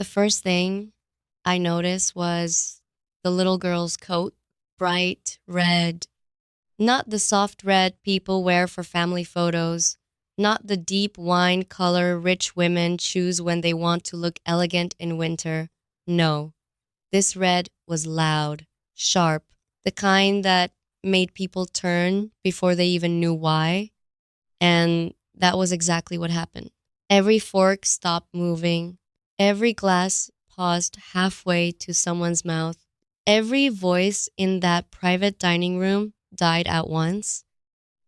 The first thing I noticed was the little girl's coat, bright red, not the soft red people wear for family photos, not the deep wine color rich women choose when they want to look elegant in winter. No, this red was loud, sharp, the kind that made people turn before they even knew why. And that was exactly what happened. Every fork stopped moving. Every glass paused halfway to someone's mouth. Every voice in that private dining room died at once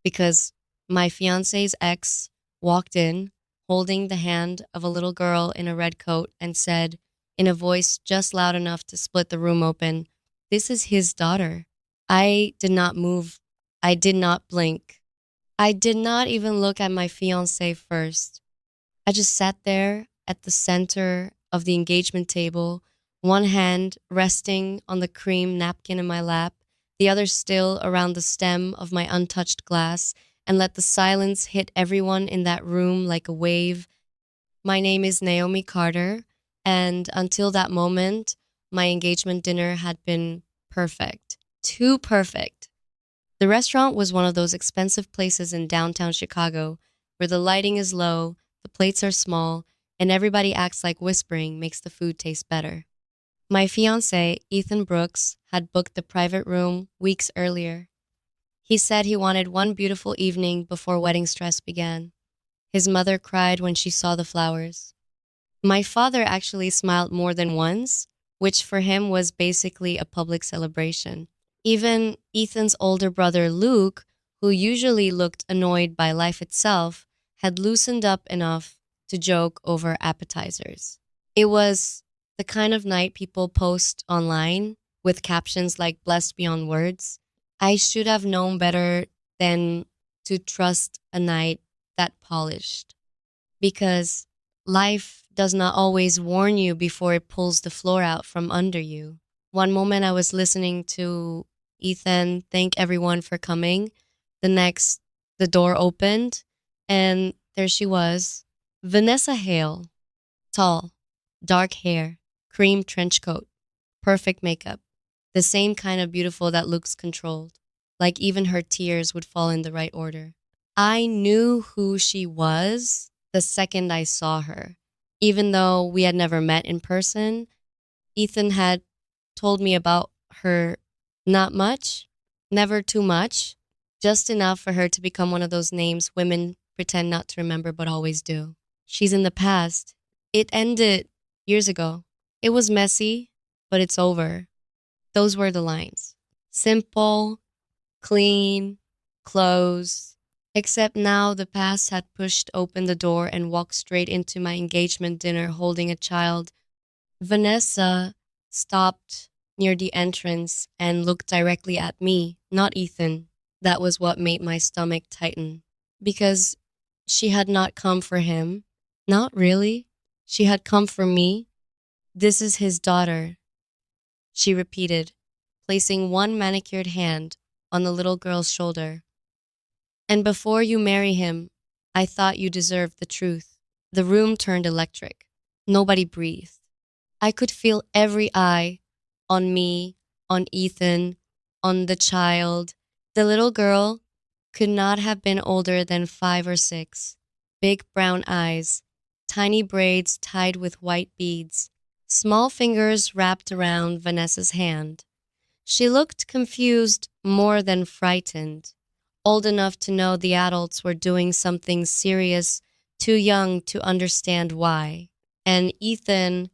because my fiance's ex walked in holding the hand of a little girl in a red coat and said, in a voice just loud enough to split the room open, "This is his daughter." I did not move. I did not blink. I did not even look at my fiance first. I just sat there at the center of the engagement table, one hand resting on the cream napkin in my lap, the other still around the stem of my untouched glass, and let the silence hit everyone in that room like a wave. My name is Naomi Carter, and until that moment, my engagement dinner had been perfect. Too perfect. The restaurant was one of those expensive places in downtown Chicago where the lighting is low, the plates are small, and everybody acts like whispering makes the food taste better. My fiance, Ethan Brooks, had booked the private room weeks earlier. He said he wanted one beautiful evening before wedding stress began. His mother cried when she saw the flowers. My father actually smiled more than once, which for him was basically a public celebration. Even Ethan's older brother Luke, who usually looked annoyed by life itself, had loosened up enough to joke over appetizers. It was the kind of night people post online with captions like blessed beyond words. I should have known better than to trust a night that polished because life does not always warn you before it pulls the floor out from under you. One moment I was listening to Ethan thank everyone for coming. The next, the door opened, and there she was, Vanessa Hale, tall, dark hair, cream trench coat, perfect makeup, the same kind of beautiful that looks controlled, like even her tears would fall in the right order. I knew who she was the second I saw her. Even though we had never met in person, Ethan had told me about her not much, never too much, just enough for her to become one of those names women pretend not to remember but always do. She's in the past. It ended years ago. It was messy, but it's over. Those were the lines. Simple, clean, close. Except now the past had pushed open the door and walked straight into my engagement dinner holding a child. Vanessa stopped near the entrance and looked directly at me, not Ethan. That was what made my stomach tighten. Because she had not come for him. Not really. She had come for me. This is his daughter, she repeated, placing one manicured hand on the little girl's shoulder. And before you marry him, I thought you deserved the truth. The room turned electric. Nobody breathed. I could feel every eye on me, on Ethan, on the child. The little girl could not have been older than 5 or 6. Big brown eyes, tiny braids tied with white beads, small fingers wrapped around Vanessa's hand. She looked confused more than frightened, old enough to know the adults were doing something serious, too young to understand why. And Ethan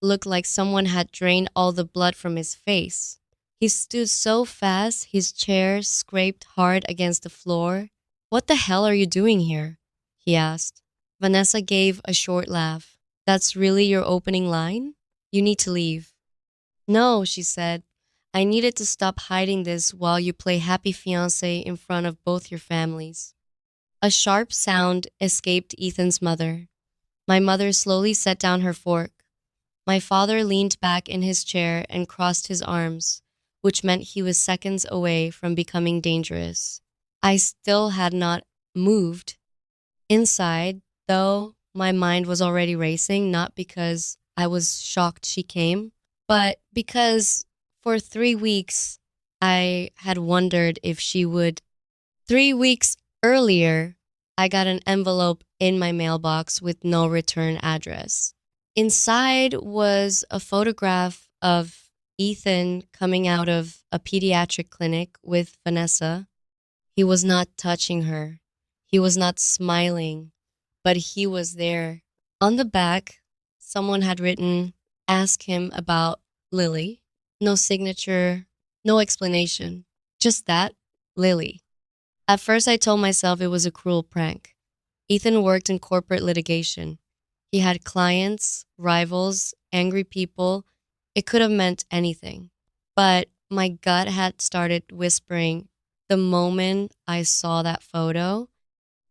looked like someone had drained all the blood from his face. He stood so fast, his chair scraped hard against the floor. "What the hell are you doing here?" he asked. Vanessa gave a short laugh. "That's really your opening line? You need to leave." "No," she said. "I needed to stop hiding this while you play happy fiancé in front of both your families." A sharp sound escaped Ethan's mother. My mother slowly set down her fork. My father leaned back in his chair and crossed his arms, which meant he was seconds away from becoming dangerous. I still had not moved. Inside, though, my mind was already racing, not because I was shocked she came, but because for 3 weeks I had wondered if she would. 3 weeks earlier, I got an envelope in my mailbox with no return address. Inside was a photograph of Ethan coming out of a pediatric clinic with Vanessa. He was not touching her. He was not smiling, but he was there. On the back, someone had written, "Ask him about Lily." No signature, no explanation. Just that, Lily. At first, I told myself it was a cruel prank. Ethan worked in corporate litigation. He had clients, rivals, angry people. It could have meant anything. But my gut had started whispering the moment I saw that photo,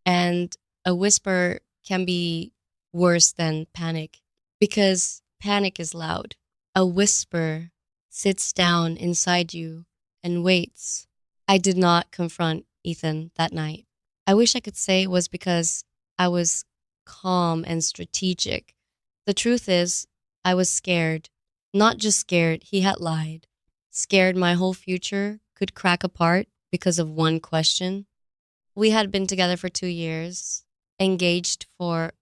and a whisper can be worse than panic because panic is loud. A whisper sits down inside you and waits. I did not confront Ethan that night. I wish I could say it was because I was calm and strategic. The truth is, I was scared. Not just scared, he had lied. Scared my whole future could crack apart because of one question. We had been together for 2 years, engaged for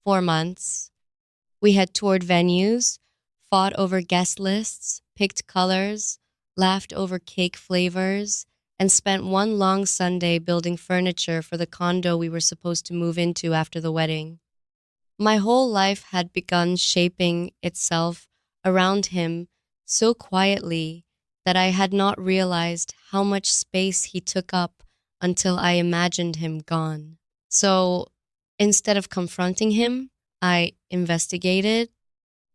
4 months. We had toured venues, fought over guest lists, picked colors, laughed over cake flavors, and spent one long Sunday building furniture for the condo we were supposed to move into after the wedding. My whole life had begun shaping itself around him so quietly that I had not realized how much space he took up until I imagined him gone. So instead of confronting him, I investigated.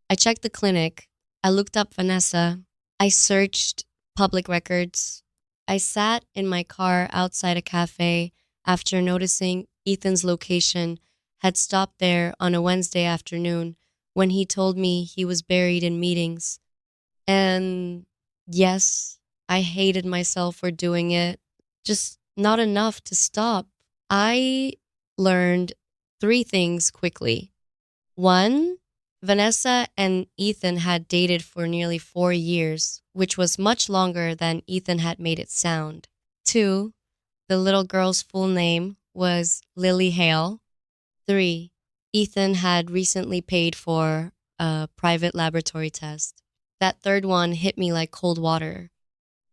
I checked the clinic. I looked up Vanessa. I searched public records. I sat in my car outside a cafe after noticing Ethan's location had stopped there on a Wednesday afternoon when he told me he was buried in meetings. And yes, I hated myself for doing it. Just not enough to stop. I learned three things quickly. One, Vanessa and Ethan had dated for nearly 4 years, which was much longer than Ethan had made it sound. Two, the little girl's full name was Lily Hale. Three, Ethan had recently paid for a private laboratory test. That third one hit me like cold water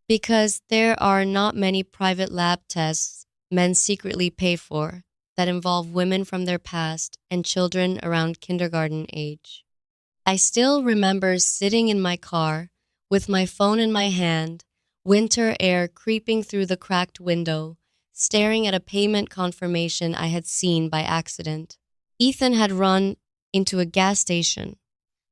because there are not many private lab tests men secretly pay for that involve women from their past and children around kindergarten age. I still remember sitting in my car with my phone in my hand, winter air creeping through the cracked window, staring at a payment confirmation I had seen by accident. Ethan had run into a gas station.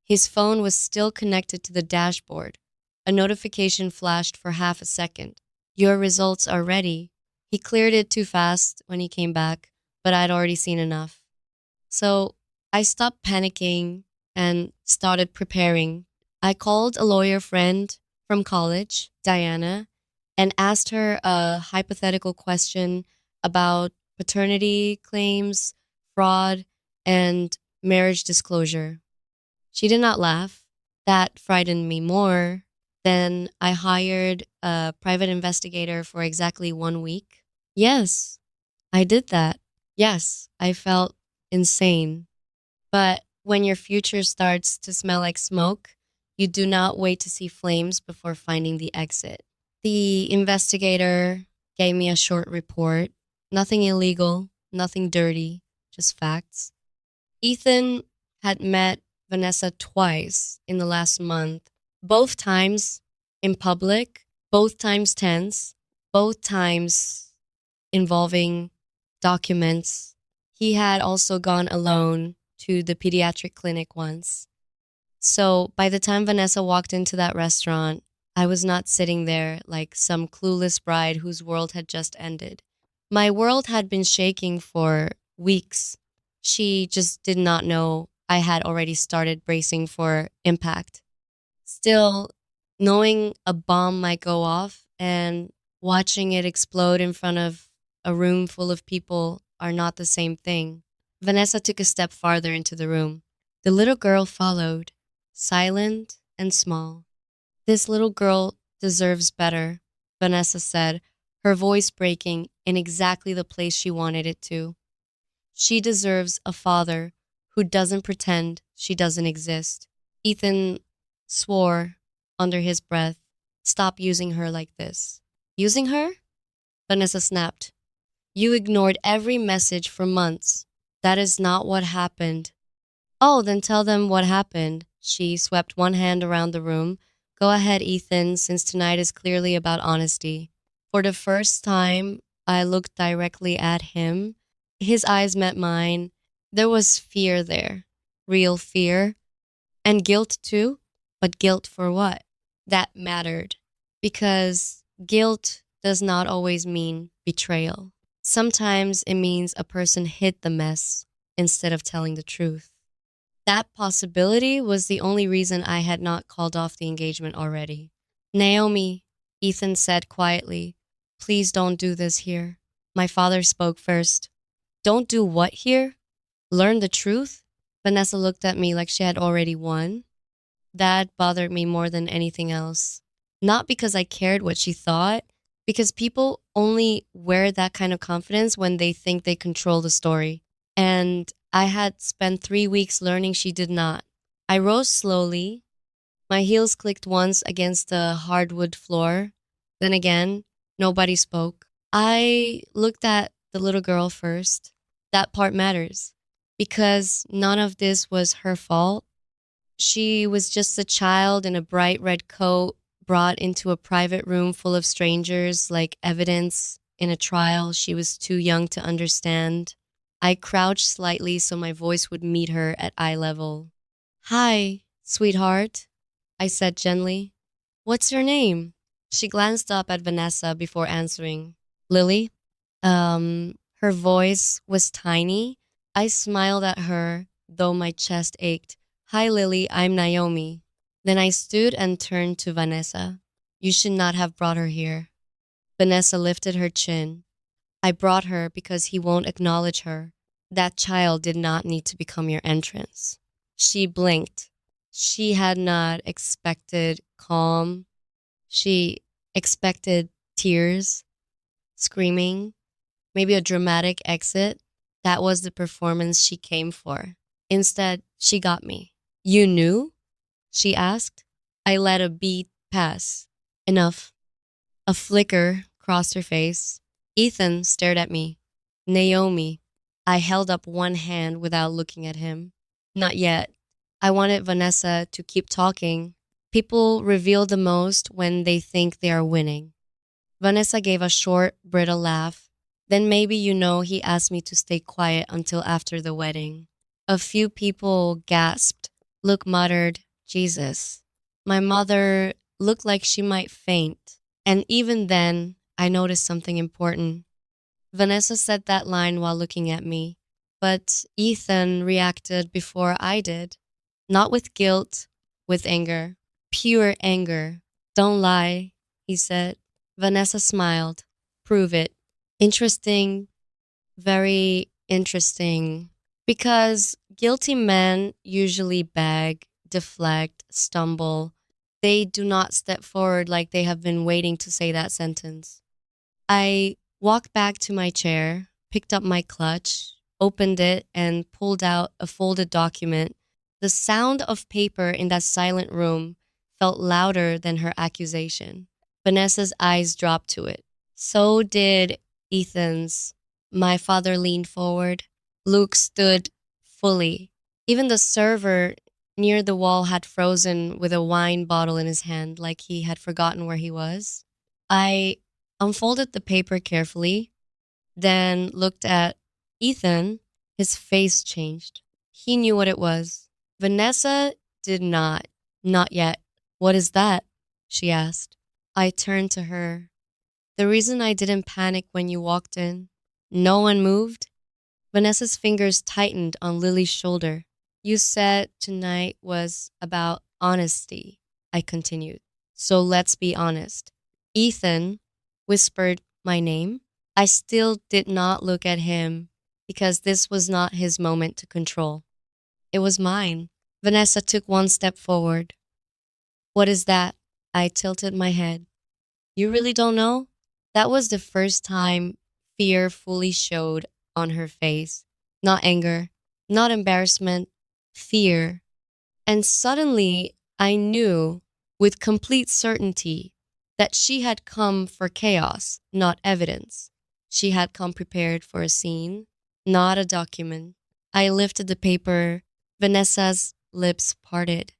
His phone was still connected to the dashboard. A notification flashed for half a second. "Your results are ready." He cleared it too fast when he came back, but I'd already seen enough. So I stopped panicking and started preparing. I called a lawyer friend from college, Diana, and asked her a hypothetical question about paternity claims, fraud, and marriage disclosure. She did not laugh. That frightened me more. Then I hired a private investigator for exactly 1 week. Yes, I did that. Yes, I felt insane. But when your future starts to smell like smoke, you do not wait to see flames before finding the exit. The investigator gave me a short report. Nothing illegal, nothing dirty, just facts. Ethan had met Vanessa twice in the last month, both times in public, both times tense, both times involving documents. He had also gone alone to the pediatric clinic once. So by the time Vanessa walked into that restaurant, I was not sitting there like some clueless bride whose world had just ended. My world had been shaking for weeks. She just did not know I had already started bracing for impact. Still, knowing a bomb might go off and watching it explode in front of a room full of people are not the same thing. Vanessa took a step farther into the room. The little girl followed, silent and small. This little girl deserves better, Vanessa said, her voice breaking in exactly the place she wanted it to. She deserves a father who doesn't pretend she doesn't exist. Ethan swore under his breath, "Stop using her like this." Using her? Vanessa snapped. "You ignored every message for months. That is not what happened." "Oh, then tell them what happened." She swept one hand around the room. "Go ahead, Ethan, since tonight is clearly about honesty." For the first time, I looked directly at him. His eyes met mine. There was fear there, real fear, and guilt too. But guilt for what? That mattered. Because guilt does not always mean betrayal. Sometimes it means a person hid the mess instead of telling the truth. That possibility was the only reason I had not called off the engagement already. "Naomi," Ethan said quietly, "please don't do this here." My father spoke first. "Don't do what here? Learn the truth?" Vanessa looked at me like she had already won. That bothered me more than anything else. Not because I cared what she thought, because people only wear that kind of confidence when they think they control the story. And I had spent 3 weeks learning she did not. I rose slowly. My heels clicked once against the hardwood floor. Then again, nobody spoke. I looked at the little girl first. That part matters because none of this was her fault. She was just a child in a bright red coat brought into a private room full of strangers like evidence in a trial she was too young to understand. I crouched slightly so my voice would meet her at eye level. "Hi, sweetheart," I said gently. "What's your name?" She glanced up at Vanessa before answering. "Lily?" Her voice was tiny. I smiled at her, though my chest ached. "Hi, Lily, I'm Naomi." Then I stood and turned to Vanessa. "You should not have brought her here." Vanessa lifted her chin. "I brought her because he won't acknowledge her. That child did not need to become your entrance." She blinked. She had not expected calm. She expected tears, screaming, maybe a dramatic exit. That was the performance she came for. Instead, she got me. "You knew?" she asked. I let a beat pass. "Enough." A flicker crossed her face. Ethan stared at me. "Naomi." I held up one hand without looking at him. "Not yet." I wanted Vanessa to keep talking. People reveal the most when they think they are winning. Vanessa gave a short, brittle laugh. "Then maybe you know he asked me to stay quiet until after the wedding." A few people gasped. Luke muttered, "Jesus." My mother looked like she might faint. And even then, I noticed something important. Vanessa said that line while looking at me, but Ethan reacted before I did. Not with guilt, with anger. Pure anger. "Don't lie," he said. Vanessa smiled. "Prove it." Interesting, very interesting. Because guilty men usually beg, deflect, stumble. They do not step forward like they have been waiting to say that sentence. I walked back to my chair, picked up my clutch, opened it, and pulled out a folded document. The sound of paper in that silent room felt louder than her accusation. Vanessa's eyes dropped to it. So did Ethan's. My father leaned forward. Luke stood fully. Even the server near the wall had frozen with a wine bottle in his hand, like he had forgotten where he was. I unfolded the paper carefully, then looked at Ethan. His face changed. He knew what it was. Vanessa did not. "Not yet." "What is that?" she asked. I turned to her. "The reason I didn't panic when you walked in." No one moved. Vanessa's fingers tightened on Lily's shoulder. "You said tonight was about honesty," I continued. "So let's be honest." Ethan whispered my name. I still did not look at him because this was not his moment to control. It was mine. Vanessa took one step forward. What is that? I tilted my head. You really don't know? That was the first time fear fully showed on her face. Not anger, not embarrassment, fear. And suddenly I knew with complete certainty that she had come for chaos, not evidence. She had come prepared for a scene, not a document. I lifted the paper. Vanessa's lips parted.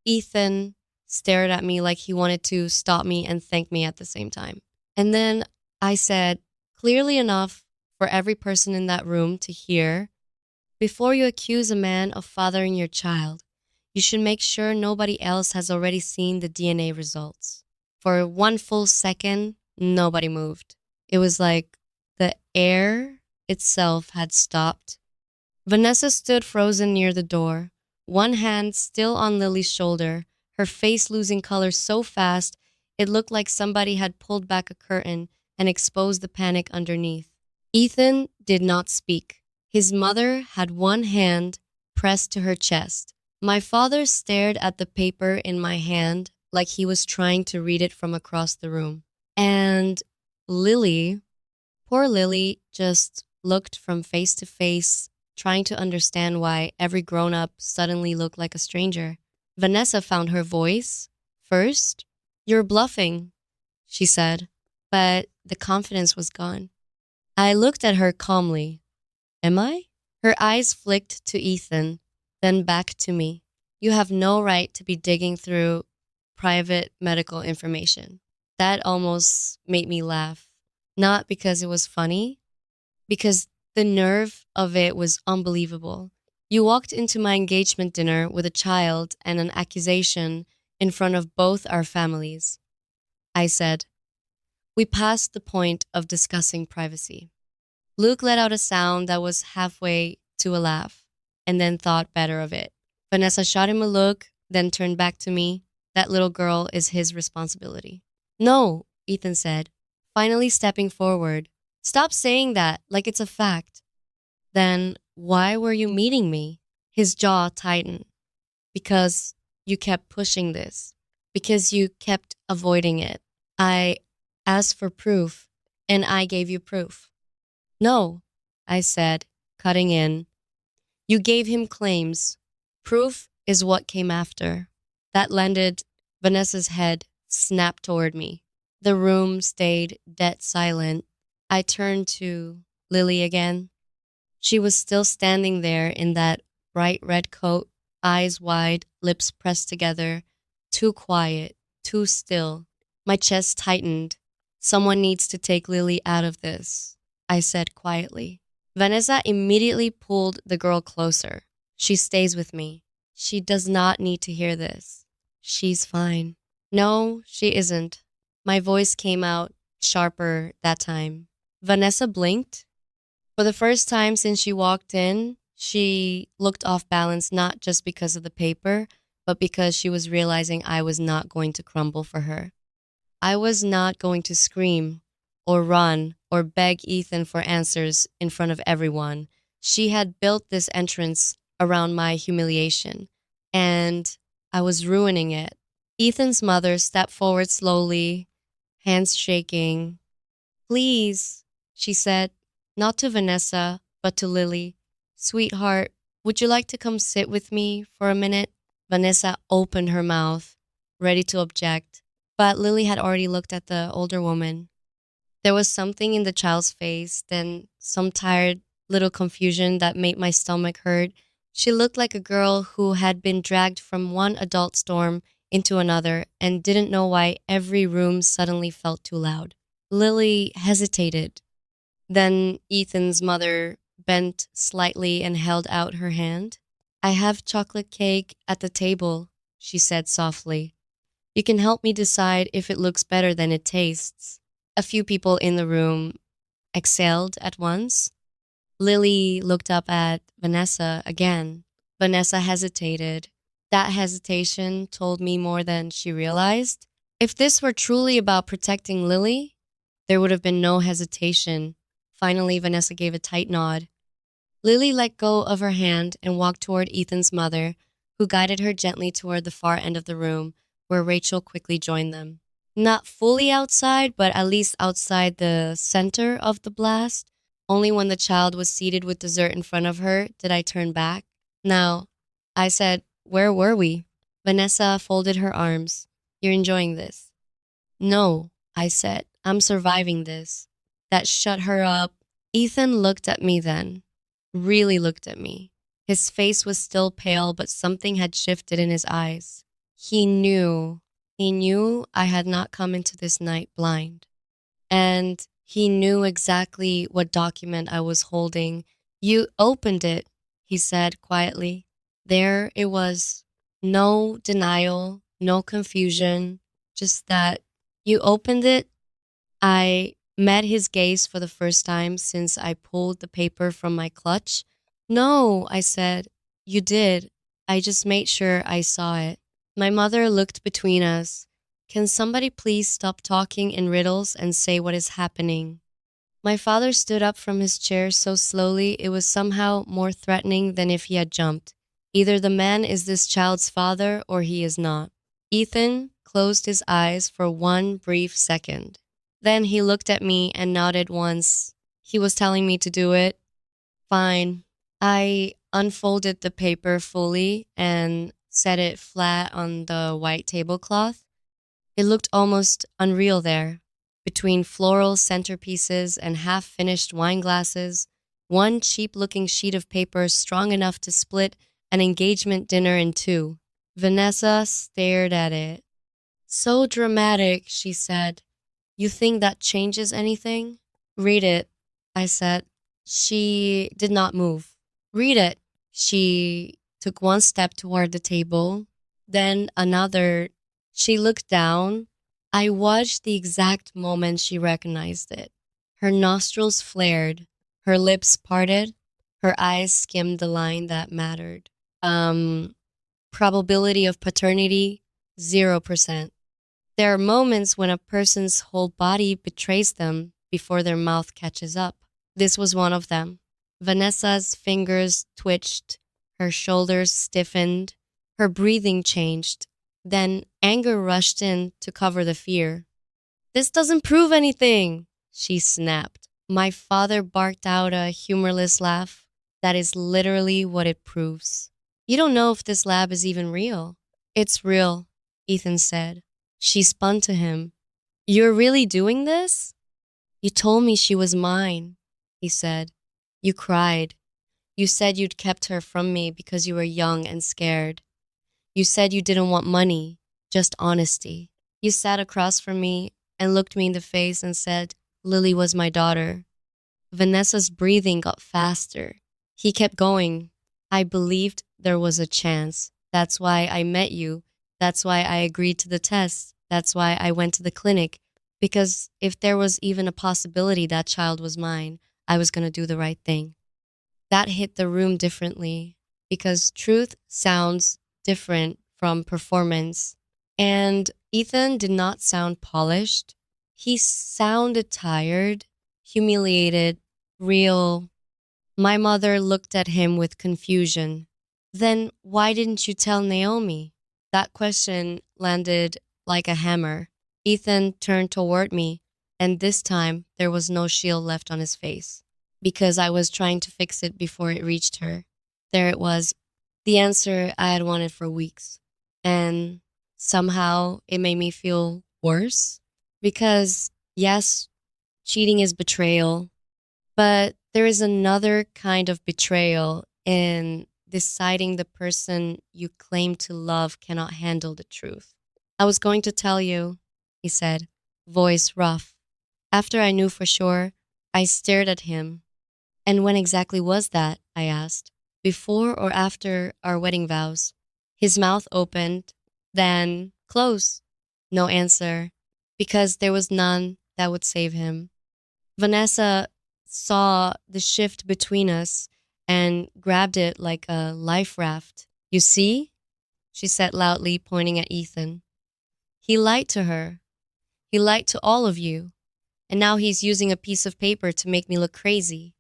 Ethan stared at me like he wanted to stop me and thank me at the same time. And then I said, clearly enough for every person in that room to hear, before you accuse a man of fathering your child, you should make sure nobody else has already seen the DNA results. For one full second, nobody moved. It was like the air itself had stopped. Vanessa stood frozen near the door, one hand still on Lily's shoulder, her face losing color so fast it looked like somebody had pulled back a curtain and exposed the panic underneath. Ethan did not speak. His mother had one hand pressed to her chest. My father stared at the paper in my hand like he was trying to read it from across the room. And Lily, poor Lily, just looked from face to face, trying to understand why every grown up suddenly looked like a stranger. Vanessa found her voice. First, you're bluffing, she said, but the confidence was gone. I looked at her calmly. Am I? Her eyes flicked to Ethan, then back to me. You have no right to be digging through private medical information. That almost made me laugh. Not because it was funny, because the nerve of it was unbelievable. You walked into my engagement dinner with a child and an accusation in front of both our families. I said, we passed the point of discussing privacy. Luke let out a sound that was halfway to a laugh, and then thought better of it. Vanessa shot him a look, then turned back to me. That little girl is his responsibility. No, Ethan said, finally stepping forward. Stop saying that like it's a fact. Then why were you meeting me? His jaw tightened. Because you kept pushing this. Because you kept avoiding it. I asked for proof, and I gave you proof. No, I said, cutting in. You gave him claims. Proof is what came after. That landed. Vanessa's head snapped toward me. The room stayed dead silent. I turned to Lily again. She was still standing there in that bright red coat, eyes wide, lips pressed together, too quiet, too still. My chest tightened. Someone needs to take Lily out of this, I said quietly. Vanessa immediately pulled the girl closer. She stays with me. She does not need to hear this. She's fine. No, she isn't. My voice came out sharper that time. Vanessa blinked. For the first time since she walked in, she looked off balance not just because of the paper, but because she was realizing I was not going to crumble for her. I was not going to scream or run or beg Ethan for answers in front of everyone. She had built this entrance around my humiliation, and I was ruining it. Ethan's mother stepped forward slowly, hands shaking. Please, she said, not to Vanessa, but to Lily. Sweetheart, would you like to come sit with me for a minute? Vanessa opened her mouth, ready to object, but Lily had already looked at the older woman. There was something in the child's face, then some tired little confusion that made my stomach hurt. She looked like a girl who had been dragged from one adult storm into another and didn't know why every room suddenly felt too loud. Lily hesitated. Then Ethan's mother bent slightly and held out her hand. I have chocolate cake at the table, she said softly. You can help me decide if it looks better than it tastes. A few people in the room exhaled at once. Lily looked up at Vanessa again. Vanessa hesitated. That hesitation told me more than she realized. If this were truly about protecting Lily, there would have been no hesitation. Finally, Vanessa gave a tight nod. Lily let go of her hand and walked toward Ethan's mother, who guided her gently toward the far end of the room, where Rachel quickly joined them. Not fully outside, but at least outside the center of the blast. Only when the child was seated with dessert in front of her did I turn back. Now, I said, where were we? Vanessa folded her arms. You're enjoying this. No, I said, I'm surviving this. That shut her up. Ethan looked at me then, really looked at me. His face was still pale, but something had shifted in his eyes. He knew I had not come into this night blind. And he knew exactly what document I was holding. You opened it, he said quietly. There it was. No denial, no confusion, just that you opened it. I met his gaze for the first time since I pulled the paper from my clutch. No, I said. You did. I just made sure I saw it. My mother looked between us. Can somebody please stop talking in riddles and say what is happening? My father stood up from his chair so slowly it was somehow more threatening than if he had jumped. Either the man is this child's father or he is not. Ethan closed his eyes for one brief second. Then he looked at me and nodded once. He was telling me to do it. Fine. I unfolded the paper fully and set it flat on the white tablecloth. It looked almost unreal there. Between floral centerpieces and half finished wine glasses, one cheap looking sheet of paper strong enough to split an engagement dinner in two. Vanessa stared at it. So dramatic, she said. You think that changes anything? Read it, I said. She did not move. Read it. She took one step toward the table, then another. She looked down. I watched the exact moment she recognized it. Her nostrils flared, her lips parted, her eyes skimmed the line that mattered. Um, Probability of paternity, 0%. There are moments when a person's whole body betrays them before their mouth catches up. This was one of them. Vanessa's fingers twitched, her shoulders stiffened, her breathing changed. Then anger rushed in to cover the fear. This doesn't prove anything, she snapped. My father barked out a humorless laugh. That is literally what it proves. You don't know if this lab is even real. It's real, Ethan said. She spun to him. You're really doing this? You told me she was mine, he said. You cried. You said you'd kept her from me because you were young and scared. You said you didn't want money, just honesty. You sat across from me and looked me in the face and said, Lily was my daughter. Vanessa's breathing got faster. He kept going. I believed there was a chance. That's why I met you. That's why I agreed to the test. That's why I went to the clinic. Because if there was even a possibility that child was mine, I was going to do the right thing. That hit the room differently because truth sounds different from performance. And Ethan did not sound polished. He sounded tired, humiliated, real. My mother looked at him with confusion. Then why didn't you tell Naomi? That question landed like a hammer. Ethan turned toward me, and this time there was no shield left on his face because I was trying to fix it before it reached her. There it was, the answer I had wanted for weeks. And somehow it made me feel worse because, yes, cheating is betrayal, but there is another kind of betrayal in deciding the person you claim to love cannot handle the truth. I was going to tell you, he said, voice rough. After I knew for sure, I stared at him. And when exactly was that? I asked. Before or after our wedding vows? His mouth opened, then closed. No answer, because there was none that would save him. Vanessa saw the shift between us and grabbed it like a life raft. You see? She said loudly, pointing at Ethan. He lied to her. He lied to all of you. And now he's using a piece of paper to make me look crazy.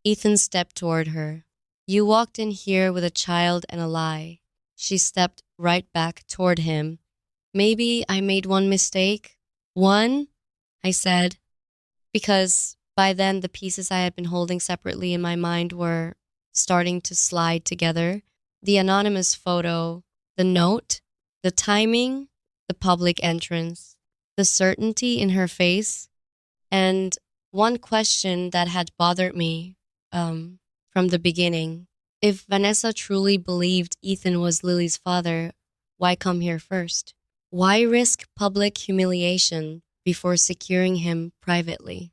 Ethan stepped toward her. You walked in here with a child and a lie. She stepped right back toward him. Maybe I made one mistake. One, I said, because by then the pieces I had been holding separately in my mind were starting to slide together. The anonymous photo, the note, the timing, the public entrance, the certainty in her face, and one question that had bothered me from the beginning. If Vanessa truly believed Ethan was Lily's father, why come here first? Why risk public humiliation before securing him privately?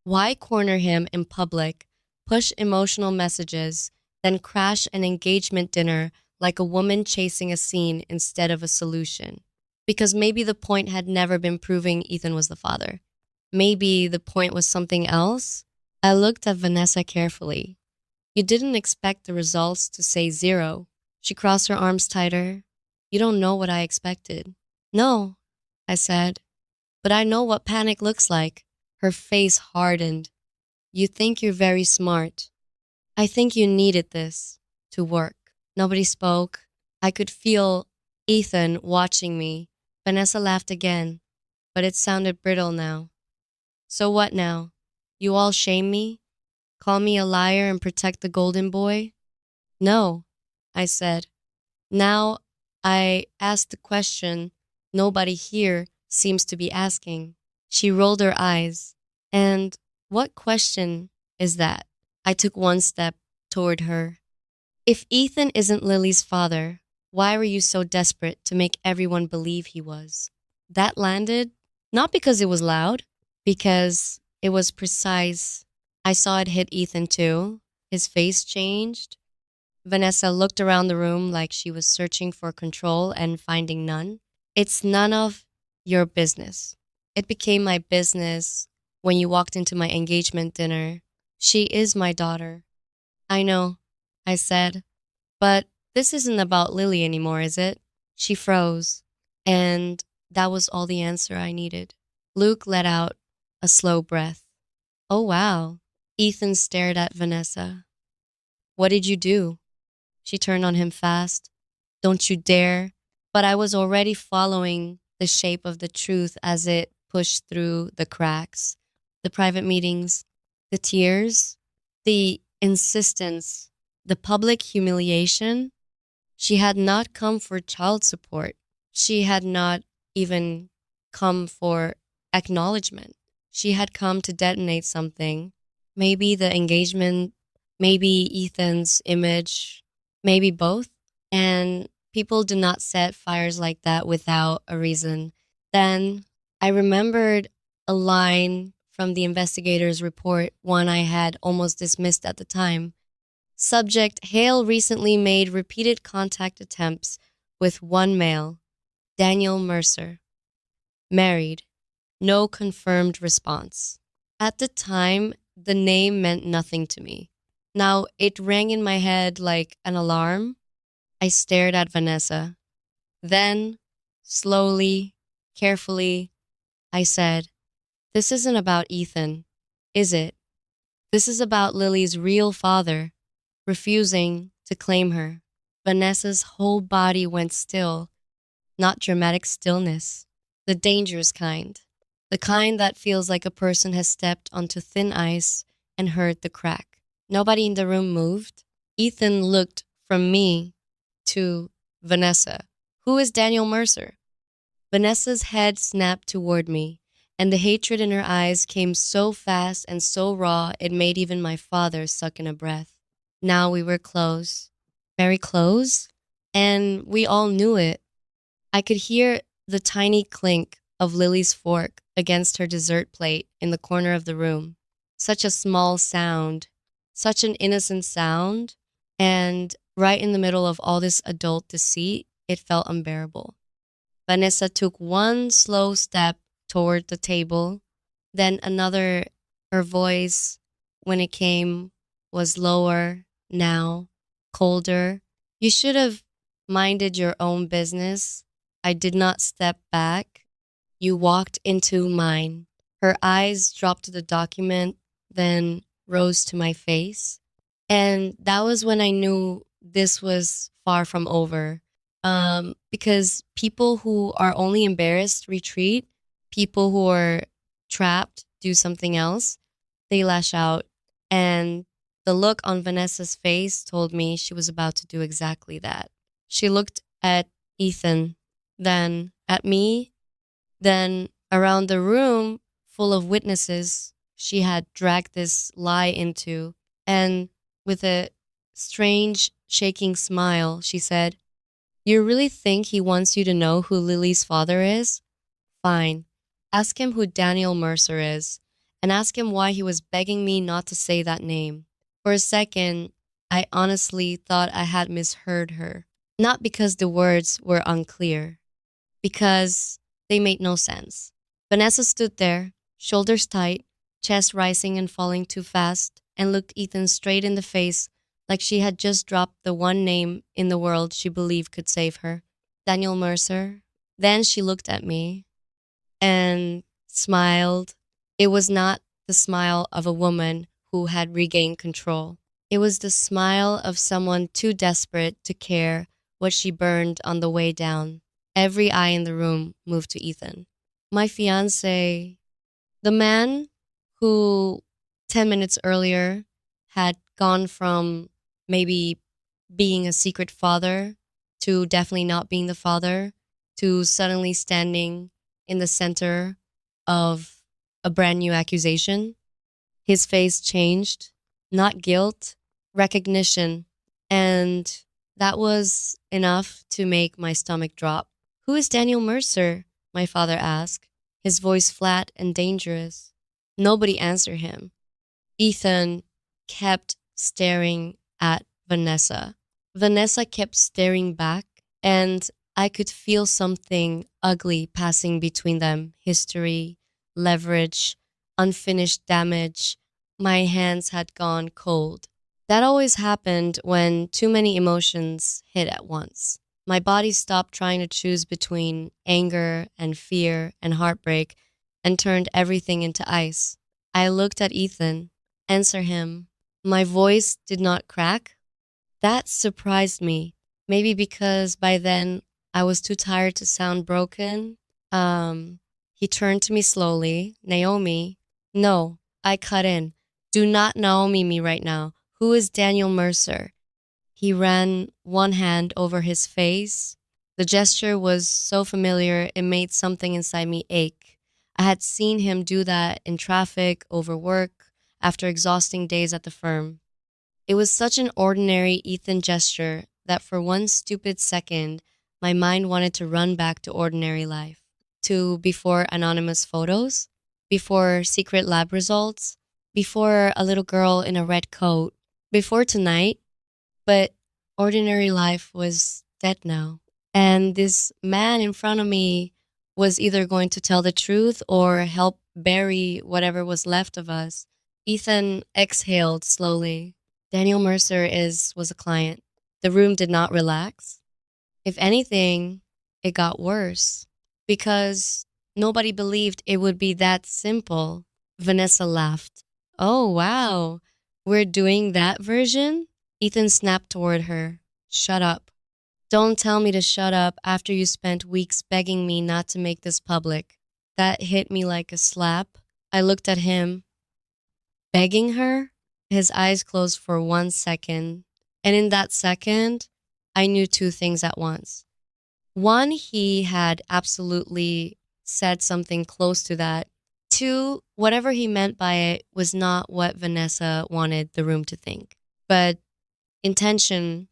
Why corner him in public, push emotional messages, then crash an engagement dinner like a woman chasing a scene instead of a solution? Because maybe the point had never been proving Ethan was the father. Maybe the point was something else. I looked at Vanessa carefully. You didn't expect the results to say zero. She crossed her arms tighter. You don't know what I expected. No, I said, but I know what panic looks like. Her face hardened. You think you're very smart. I think you needed this to work. Nobody spoke. I could feel Ethan watching me. Vanessa laughed again, but it sounded brittle now. So what now? You all shame me? Call me a liar and protect the golden boy? No, I said. Now I asked the question nobody here seems to be asking. She rolled her eyes. And what question is that? I took one step toward her. If Ethan isn't Lily's father, why were you so desperate to make everyone believe he was? That landed, not because it was loud, because it was precise. I saw it hit Ethan too. His face changed. Vanessa looked around the room like she was searching for control and finding none. It's none of your business. It became my business when you walked into my engagement dinner. She is my daughter. I know, I said, but this isn't about Lily anymore, is it? She froze, and that was all the answer I needed. Luke let out a slow breath. Oh, wow. Ethan stared at Vanessa. What did you do? She turned on him fast. Don't you dare. But I was already following the shape of the truth as it pushed through the cracks. The private meetings, the tears, the insistence, the public humiliation. She had not come for child support. She had not even come for acknowledgement. She had come to detonate something. Maybe the engagement, maybe Ethan's image, maybe both. And people do not set fires like that without a reason. Then I remembered a line from the investigator's report, one I had almost dismissed at the time. Subject Hale recently made repeated contact attempts with one male, Daniel Mercer. Married. No confirmed response. At the time, the name meant nothing to me. Now it rang in my head like an alarm. I stared at Vanessa. Then, slowly, carefully, I said, this isn't about Ethan, is it? This is about Lily's real father, refusing to claim her. Vanessa's whole body went still, not dramatic stillness, the dangerous kind, the kind that feels like a person has stepped onto thin ice and heard the crack. Nobody in the room moved. Ethan looked from me to Vanessa. Who is Daniel Mercer? Vanessa's head snapped toward me, and the hatred in her eyes came so fast and so raw it made even my father suck in a breath. Now we were close, very close, and we all knew it. I could hear the tiny clink of Lily's fork against her dessert plate in the corner of the room. Such a small sound, such an innocent sound, and right in the middle of all this adult deceit, it felt unbearable. Vanessa took one slow step toward the table, then another. Her voice, when it came, was lower, now, colder. You should have minded your own business. I did not step back. You walked into mine. Her eyes dropped to the document, then rose to my face. And that was when I knew this was far from over. Because people who are only embarrassed retreat, people who are trapped do something else, they lash out. And the look on Vanessa's face told me she was about to do exactly that. She looked at Ethan, then at me, then around the room full of witnesses she had dragged this lie into. And with a strange, shaking smile, she said, "You really think he wants you to know who Lily's father is? Fine. Ask him who Daniel Mercer is, and ask him why he was begging me not to say that name." For a second, I honestly thought I had misheard her. Not because the words were unclear, because they made no sense. Vanessa stood there, shoulders tight, chest rising and falling too fast, and looked Ethan straight in the face like she had just dropped the one name in the world she believed could save her. Daniel Mercer. Then she looked at me and smiled. It was not the smile of a woman who had regained control. It was the smile of someone too desperate to care what she burned on the way down. Every eye in the room moved to Ethan. My fiance, the man who 10 minutes earlier had gone from maybe being a secret father to definitely not being the father to suddenly standing in the center of a brand new accusation. His face changed, not guilt, recognition. And that was enough to make my stomach drop. "Who is Daniel Mercer?" my father asked, his voice flat and dangerous. Nobody answered him. Ethan kept staring at Vanessa. Vanessa kept staring back, and I could feel something ugly passing between them: history, leverage, unfinished damage. My hands had gone cold. That always happened when too many emotions hit at once. My body stopped trying to choose between anger and fear and heartbreak and turned everything into ice. I looked at Ethan, answer him. My voice did not crack. That surprised me. Maybe because by then I was too tired to sound broken. He turned to me slowly. "Naomi." "No," I cut in. "Do not Naomi me right now. Who is Daniel Mercer?" He ran one hand over his face. The gesture was so familiar, it made something inside me ache. I had seen him do that in traffic, over work, after exhausting days at the firm. It was such an ordinary Ethan gesture that for one stupid second, my mind wanted to run back to ordinary life, to before anonymous photos, before secret lab results, before a little girl in a red coat, before tonight. But ordinary life was dead now. And this man in front of me was either going to tell the truth or help bury whatever was left of us. Ethan exhaled slowly. "Daniel Mercer was a client." The room did not relax. If anything, it got worse because nobody believed it would be that simple. Vanessa laughed. "Oh, wow. We're doing that version?" Ethan snapped toward her. "Shut up. Don't tell me to shut up after you spent weeks begging me not to make this public." That hit me like a slap. I looked at him. Begging her? His eyes closed for 1 second. And in that second, I knew two things at once. One, he had absolutely said something close to that. Two, whatever he meant by it was not what Vanessa wanted the room to think. But intention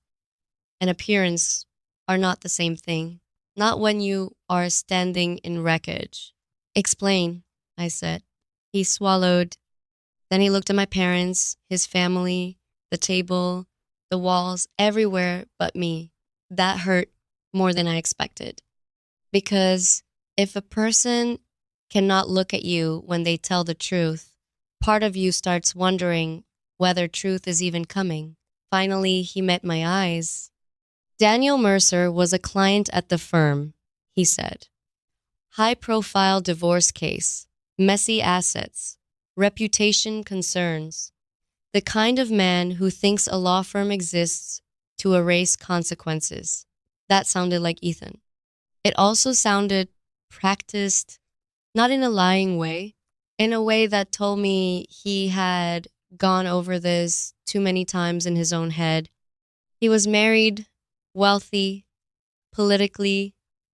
and appearance are not the same thing. Not when you are standing in wreckage. "Explain," I said. He swallowed. Then he looked at my parents, his family, the table, the walls, everywhere but me. That hurt more than I expected. Because if a person cannot look at you when they tell the truth, part of you starts wondering whether truth is even coming. Finally, he met my eyes. "Daniel Mercer was a client at the firm," he said. "High-profile divorce case, messy assets, reputation concerns. The kind of man who thinks a law firm exists to erase consequences. That sounded like Ethan. It also sounded practiced, not in a lying way, in a way that told me he had gone over this too many times in his own head. He was married, wealthy, politically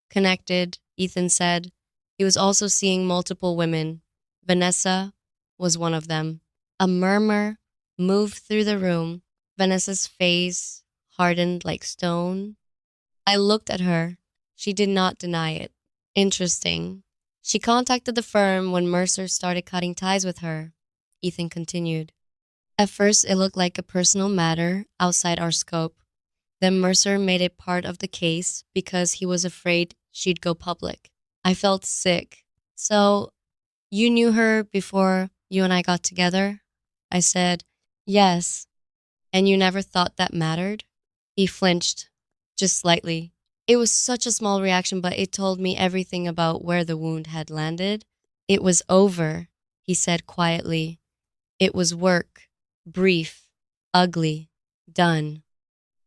connected, Ethan said. He was also seeing multiple women. Vanessa was one of them. A murmur moved through the room. Vanessa's face hardened like stone. I looked at her. She did not deny it. Interesting. She contacted the firm when Mercer started cutting ties with her. Ethan continued. At first, it looked like a personal matter outside our scope. Then Mercer made it part of the case because he was afraid she'd go public. I felt sick. So, you knew her before you and I got together? I said, yes. And you never thought that mattered? He flinched, just slightly. It was such a small reaction, but it told me everything about where the wound had landed. It was over, he said quietly. It was work, brief, ugly, done.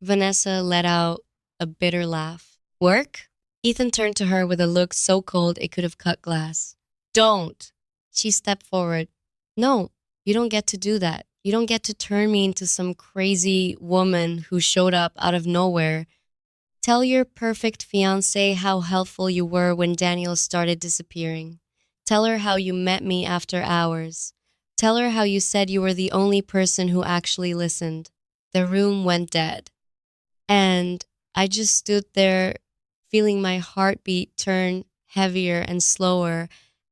Vanessa let out a bitter laugh. Work? Ethan turned to her with a look so cold it could have cut glass. Don't! She stepped forward. No, you don't get to do that. You don't get to turn me into some crazy woman who showed up out of nowhere. Tell your perfect fiancé how helpful you were when Daniel started disappearing. Tell her how you met me after hours. Tell her how you said you were the only person who actually listened. The room went dead. And I just stood there feeling my heartbeat turn heavier and slower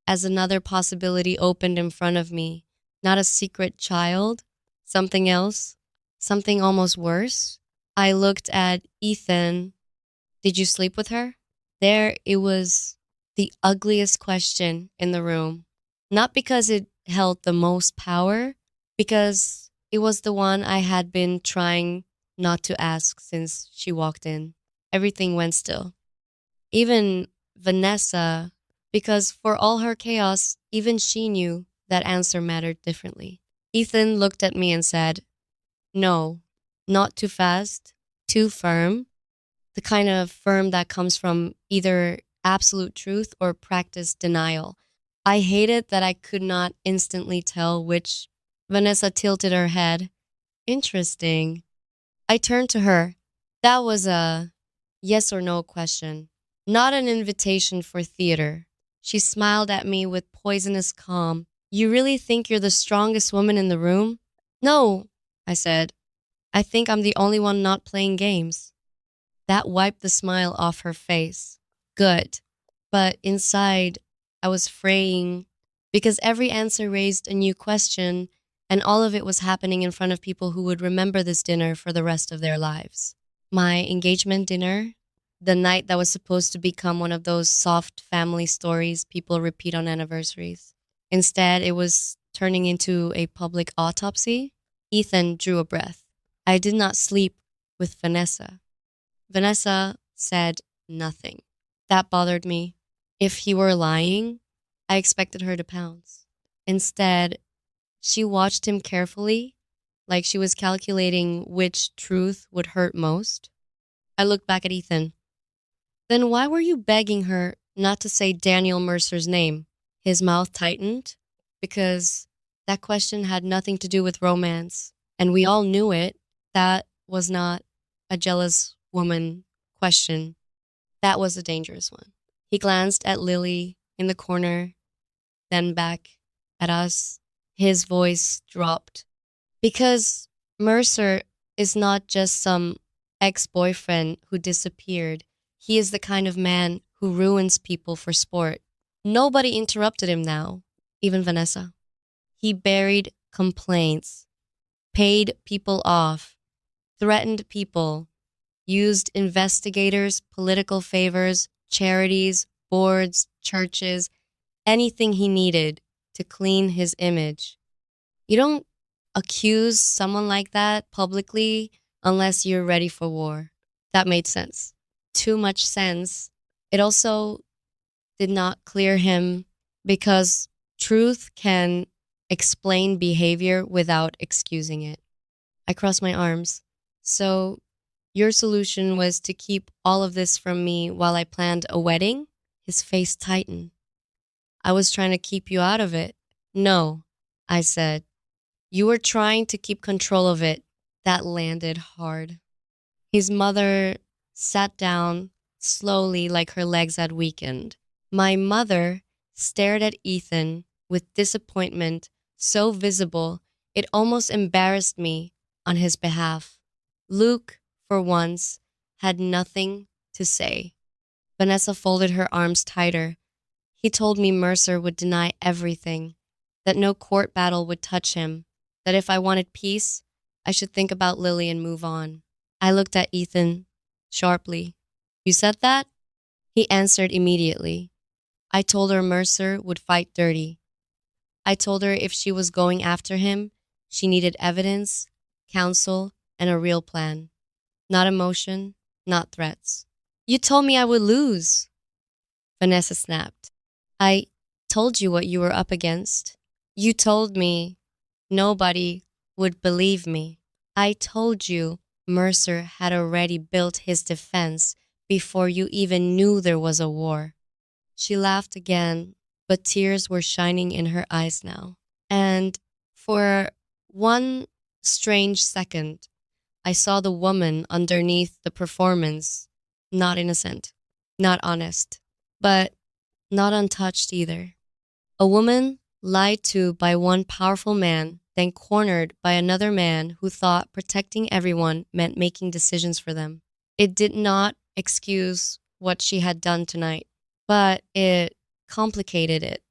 as another possibility opened in front of me. Not a secret child, something else, something almost worse. I looked at Ethan. Did you sleep with her? There it was, the ugliest question in the room. Not because it held the most power, because it was the one I had been trying not to ask since she walked in. Everything went still. Even Vanessa, because for all her chaos, even she knew that answer mattered differently. Ethan looked at me and said, no, not too fast, too firm, the kind of firm that comes from either absolute truth or practiced denial. I hated that I could not instantly tell which. Vanessa tilted her head. Interesting. I turned to her. That was a yes or no question, not an invitation for theater. She smiled at me with poisonous calm. You really think you're the strongest woman in the room? No, I said. I think I'm the only one not playing games. That wiped the smile off her face. Good. But inside, I was fraying because every answer raised a new question, and all of it was happening in front of people who would remember this dinner for the rest of their lives. My engagement dinner, the night that was supposed to become one of those soft family stories people repeat on anniversaries. Instead, it was turning into a public autopsy. Ethan drew a breath. I did not sleep with Vanessa. Vanessa said nothing. That bothered me. If he were lying, I expected her to pounce. Instead, she watched him carefully, like she was calculating which truth would hurt most. I looked back at Ethan. Then why were you begging her not to say Daniel Mercer's name? His mouth tightened because that question had nothing to do with romance, and we all knew it. That was not a jealous woman question. That was a dangerous one. He glanced at Lily in the corner, then back at us. His voice dropped. Because Mercer is not just some ex-boyfriend who disappeared. He is the kind of man who ruins people for sport. Nobody interrupted him now, even Vanessa. He buried complaints, paid people off, threatened people, used investigators, political favors, charities, boards, churches, anything he needed to clean his image. You don't accuse someone like that publicly unless you're ready for war. That made sense. Too much sense. It also did not clear him because truth can explain behavior without excusing it. I crossed my arms. So, your solution was to keep all of this from me while I planned a wedding? His face tightened. I was trying to keep you out of it. No, I said. You were trying to keep control of it. That landed hard. His mother sat down slowly, like her legs had weakened. My mother stared at Ethan with disappointment so visible it almost embarrassed me on his behalf. Luke, for once, had nothing to say. Vanessa folded her arms tighter. He told me Mercer would deny everything, that no court battle would touch him, that if I wanted peace, I should think about Lily and move on. I looked at Ethan sharply. You said that? He answered immediately. I told her Mercer would fight dirty. I told her if she was going after him, she needed evidence, counsel, and a real plan. Not emotion, not threats. You told me I would lose, Vanessa snapped. I told you what you were up against. You told me nobody would believe me. I told you Mercer had already built his defense before you even knew there was a war. She laughed again, but tears were shining in her eyes now. And for one strange second, I saw the woman underneath the performance, not innocent, not honest, but not untouched either. A woman lied to by one powerful man, then cornered by another man who thought protecting everyone meant making decisions for them. It did not excuse what she had done tonight, but it complicated it.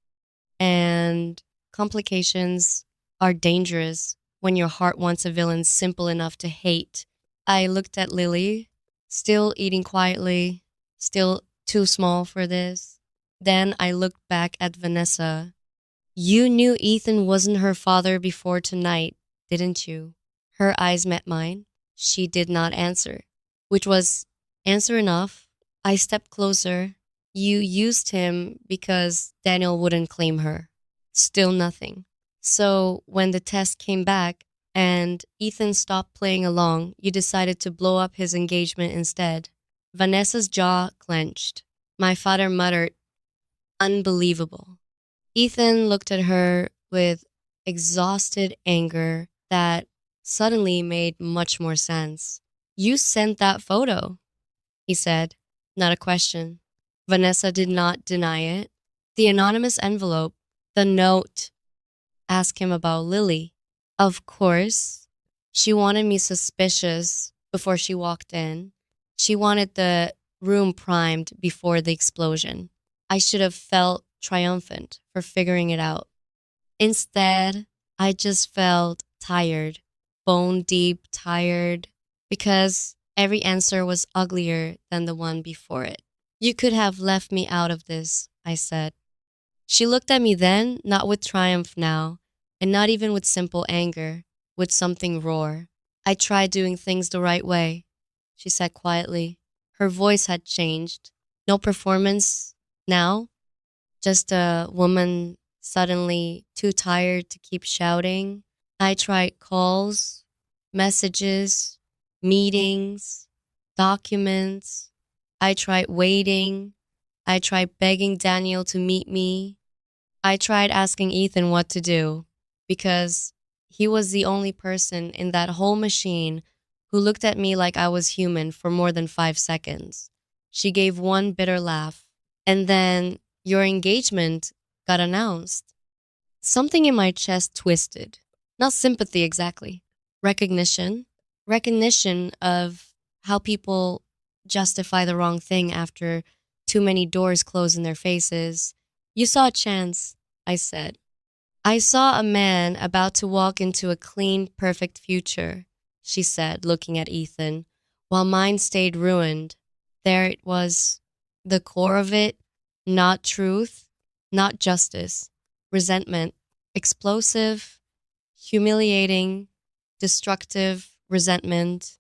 And complications are dangerous when your heart wants a villain simple enough to hate. I looked at Lily, still eating quietly, still too small for this. Then I looked back at Vanessa. You knew Ethan wasn't her father before tonight, didn't you? Her eyes met mine. She did not answer, which was answer enough. I stepped closer. You used him because Daniel wouldn't claim her. Still nothing. So when the test came back and Ethan stopped playing along, you decided to blow up his engagement instead. Vanessa's jaw clenched. My father muttered, unbelievable. Ethan looked at her with exhausted anger that suddenly made much more sense. You sent that photo, he said, not a question. Vanessa did not deny it. The anonymous envelope, the note, asked him about Lily. Of course, she wanted me suspicious before she walked in. She wanted the room primed before the explosion. I should have felt triumphant for figuring it out. Instead, I just felt tired, bone deep tired, because every answer was uglier than the one before it. You could have left me out of this, I said. She looked at me then, not with triumph now, and not even with simple anger, with something raw. I tried doing things the right way, she said quietly. Her voice had changed. No performance now, just a woman suddenly too tired to keep shouting. I tried calls, messages, meetings, documents. I tried waiting. I tried begging Daniel to meet me. I tried asking Ethan what to do because he was the only person in that whole machine who looked at me like I was human for more than 5 seconds. She gave one bitter laugh. And then your engagement got announced. Something in my chest twisted. Not sympathy exactly. Recognition. Recognition of how people justify the wrong thing after too many doors close in their faces. You saw a chance, I said. I saw a man about to walk into a clean, perfect future, she said, looking at Ethan, while mine stayed ruined. There it was, the core of it, not truth, not justice, resentment, explosive, humiliating, destructive resentment.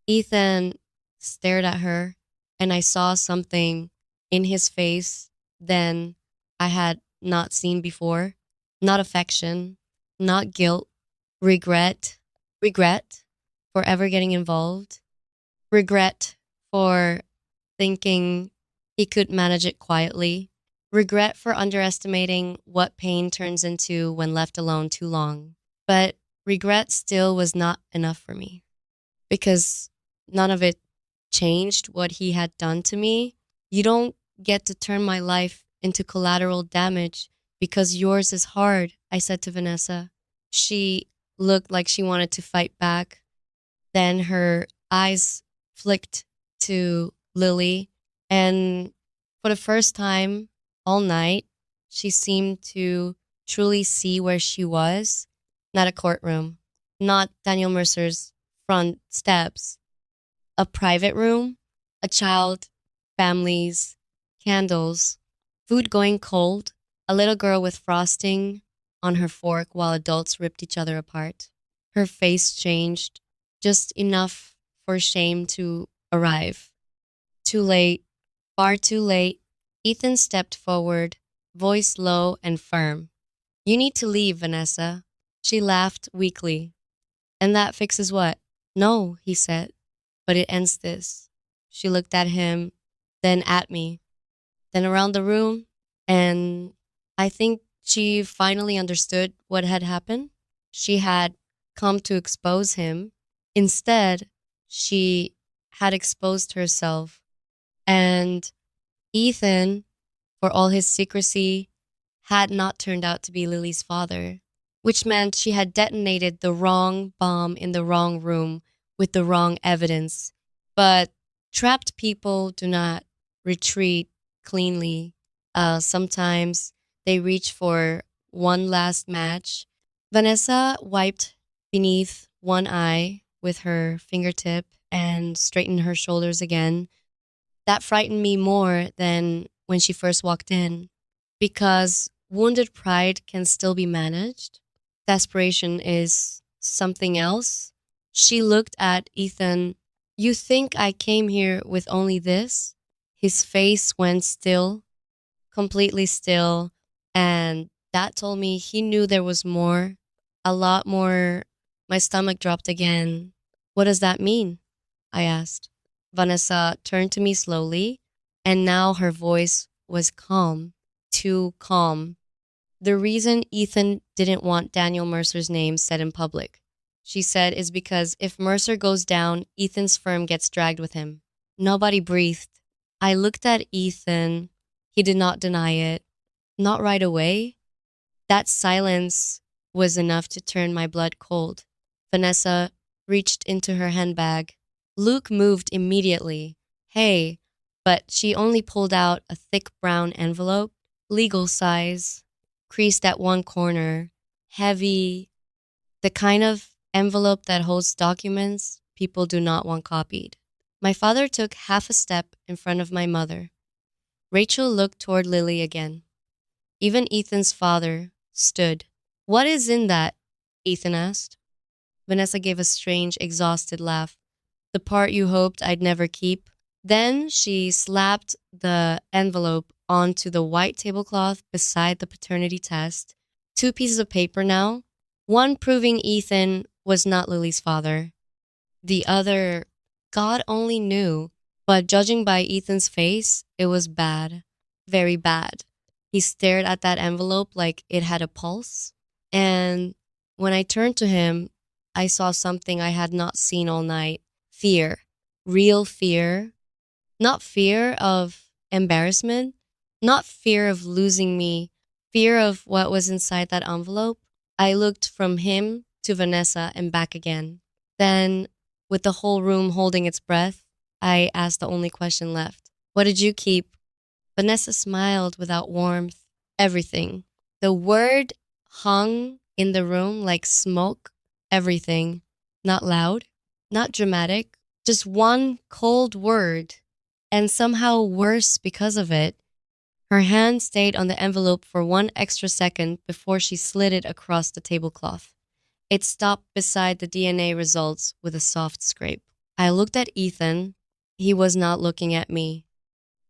Ethan stared at her, and I saw something in his face then I had not seen before. Not affection, not guilt, regret, regret for ever getting involved, regret for thinking he could manage it quietly, regret for underestimating what pain turns into when left alone too long. But regret still was not enough for me because none of it changed what he had done to me. You don't get to turn my life into collateral damage because yours is hard, I said to Vanessa. She looked like she wanted to fight back. Then her eyes flicked to Lily, and for the first time all night, she seemed to truly see where she was. Not a courtroom, not Daniel Mercer's front steps, a private room, a child, families, candles, food going cold, a little girl with frosting on her fork while adults ripped each other apart. Her face changed just enough for shame to arrive. Too late, far too late. Ethan stepped forward, voice low and firm. You need to leave, Vanessa. She laughed weakly. And that fixes what? No, he said, but it ends this. She looked at him, then at me, then around the room, and I think she finally understood what had happened. She had come to expose him. Instead, she had exposed herself. And Ethan, for all his secrecy, had not turned out to be Lily's father, which meant she had detonated the wrong bomb in the wrong room with the wrong evidence. But trapped people do not retreat cleanly. Sometimes they reach for one last match. Vanessa wiped beneath one eye with her fingertip and straightened her shoulders again. That frightened me more than when she first walked in, because wounded pride can still be managed. Desperation is something else. She looked at Ethan. You think I came here with only this? His face went still, completely still, and that told me he knew there was more, a lot more. My stomach dropped again. What does that mean? I asked. Vanessa turned to me slowly, and now her voice was calm, too calm. The reason Ethan didn't want Daniel Mercer's name said in public, she said, is because if Mercer goes down, Ethan's firm gets dragged with him. Nobody breathed. I looked at Ethan. He did not deny it. Not right away. That silence was enough to turn my blood cold. Vanessa reached into her handbag. Luke moved immediately. Hey, but she only pulled out a thick brown envelope, legal size, creased at one corner, heavy, the kind of envelope that holds documents people do not want copied. My father took half a step in front of my mother. Rachel looked toward Lily again. Even Ethan's father stood. What is in that? Ethan asked. Vanessa gave a strange, exhausted laugh. The part you hoped I'd never keep. Then she slapped the envelope onto the white tablecloth beside the paternity test. 2 pieces of paper now. One proving Ethan was not Lily's father. The other, God only knew, but judging by Ethan's face, it was bad. Very bad. He stared at that envelope like it had a pulse. And when I turned to him, I saw something I had not seen all night. Fear. Real fear. Not fear of embarrassment. Not fear of losing me. Fear of what was inside that envelope. I looked from him to Vanessa and back again. Then, with the whole room holding its breath, I asked the only question left. What did you keep? Vanessa smiled without warmth. Everything. The word hung in the room like smoke. Everything. Not loud, not dramatic, just one cold word. And somehow worse because of it. Her hand stayed on the envelope for one extra second before she slid it across the tablecloth. It stopped beside the DNA results with a soft scrape. I looked at Ethan. He was not looking at me.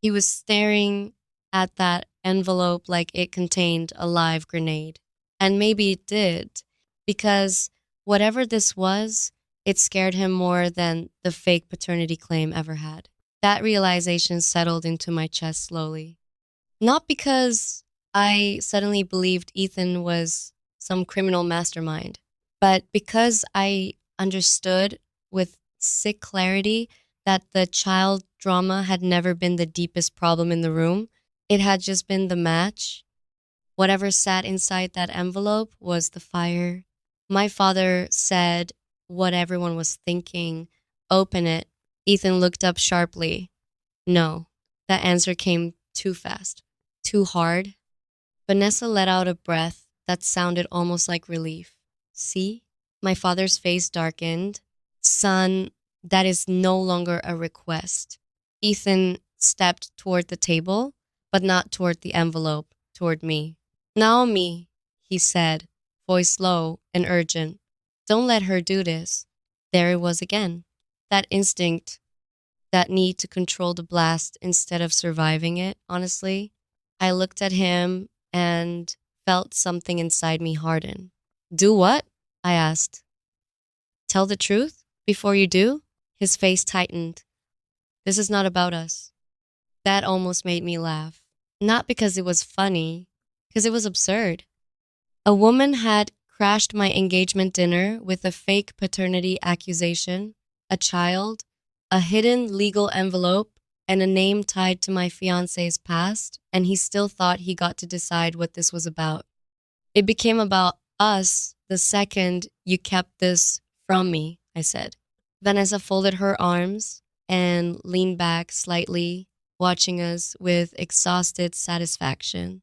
He was staring at that envelope like it contained a live grenade. And maybe it did. because whatever this was, it scared him more than the fake paternity claim ever had. That realization settled into my chest slowly. Not because I suddenly believed Ethan was some criminal mastermind, but because I understood with sick clarity that the child drama had never been the deepest problem in the room. It had just been the match. Whatever sat inside that envelope was the fire. My father said what everyone was thinking. Open it. Ethan looked up sharply. No. That answer came too fast, too hard. Vanessa let out a breath that sounded almost like relief. See? My father's face darkened. Son, that is no longer a request. Ethan stepped toward the table, but not toward the envelope, toward me. Naomi, he said, voice low and urgent. Don't let her do this. There it was again. That instinct, that need to control the blast instead of surviving it, honestly. I looked at him and felt something inside me harden. Do what? I asked. Tell the truth before you do? His face tightened. This is not about us. That almost made me laugh. Not because it was funny, because it was absurd. A woman had crashed my engagement dinner with a fake paternity accusation, a child, a hidden legal envelope, and a name tied to my fiancé's past, and he still thought he got to decide what this was about. It became about us the second you kept this from me, I said. Vanessa folded her arms and leaned back slightly, watching us with exhausted satisfaction.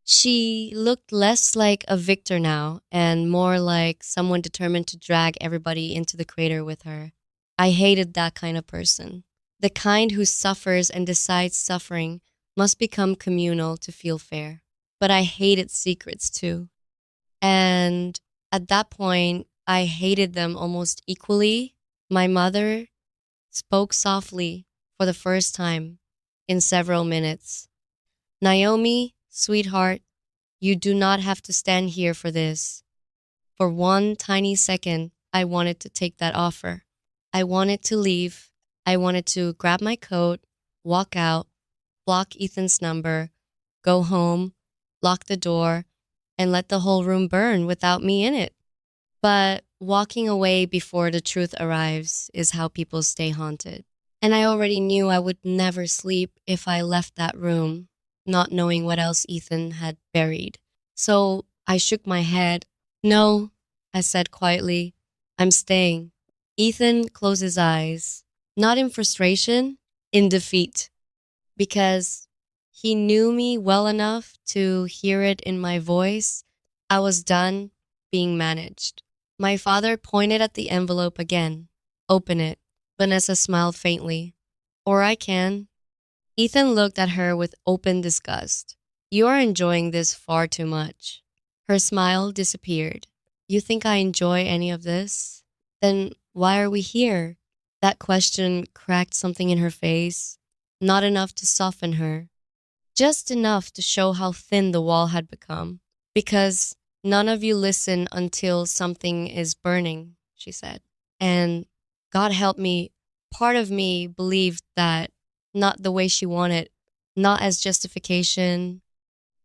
She looked less like a victor now and more like someone determined to drag everybody into the crater with her. I hated that kind of person. The kind who suffers and decides suffering must become communal to feel fair. But I hated secrets too. And at that point, I hated them almost equally. My mother spoke softly for the first time in several minutes. Naomi, sweetheart, you do not have to stand here for this. For one tiny second, I wanted to take that offer. I wanted to leave. I wanted to grab my coat, walk out, block Ethan's number, go home, lock the door, and let the whole room burn without me in it. But walking away before the truth arrives is how people stay haunted. And I already knew I would never sleep if I left that room, not knowing what else Ethan had buried. So I shook my head. No, I said quietly, I'm staying. Ethan closed his eyes, not in frustration, in defeat, because he knew me well enough to hear it in my voice. I was done being managed. My father pointed at the envelope again. Open it. Vanessa smiled faintly. Or I can. Ethan looked at her with open disgust. You are enjoying this far too much. Her smile disappeared. You think I enjoy any of this? Then why are we here? That question cracked something in her face. Not enough to soften her. Just enough to show how thin the wall had become. Because none of you listen until something is burning, she said. And God help me, part of me believed that not the way she wanted, not as justification,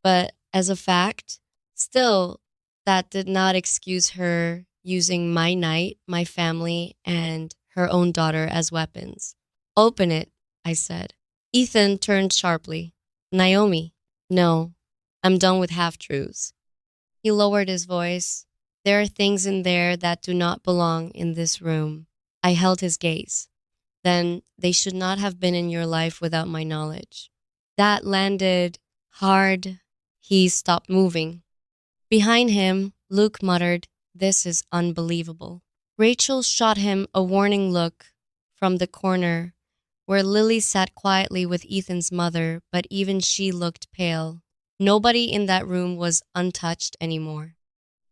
but as a fact. Still, that did not excuse her using my night, my family, and her own daughter as weapons. Open it, I said. Ethan turned sharply. Naomi, no, I'm done with half-truths. He lowered his voice. There are things in there that do not belong in this room. I held his gaze. Then they should not have been in your life without my knowledge. That landed hard. He stopped moving. Behind him, Luke muttered, This is unbelievable. Rachel shot him a warning look from the corner where Lily sat quietly with Ethan's mother, but even she looked pale. Nobody in that room was untouched anymore.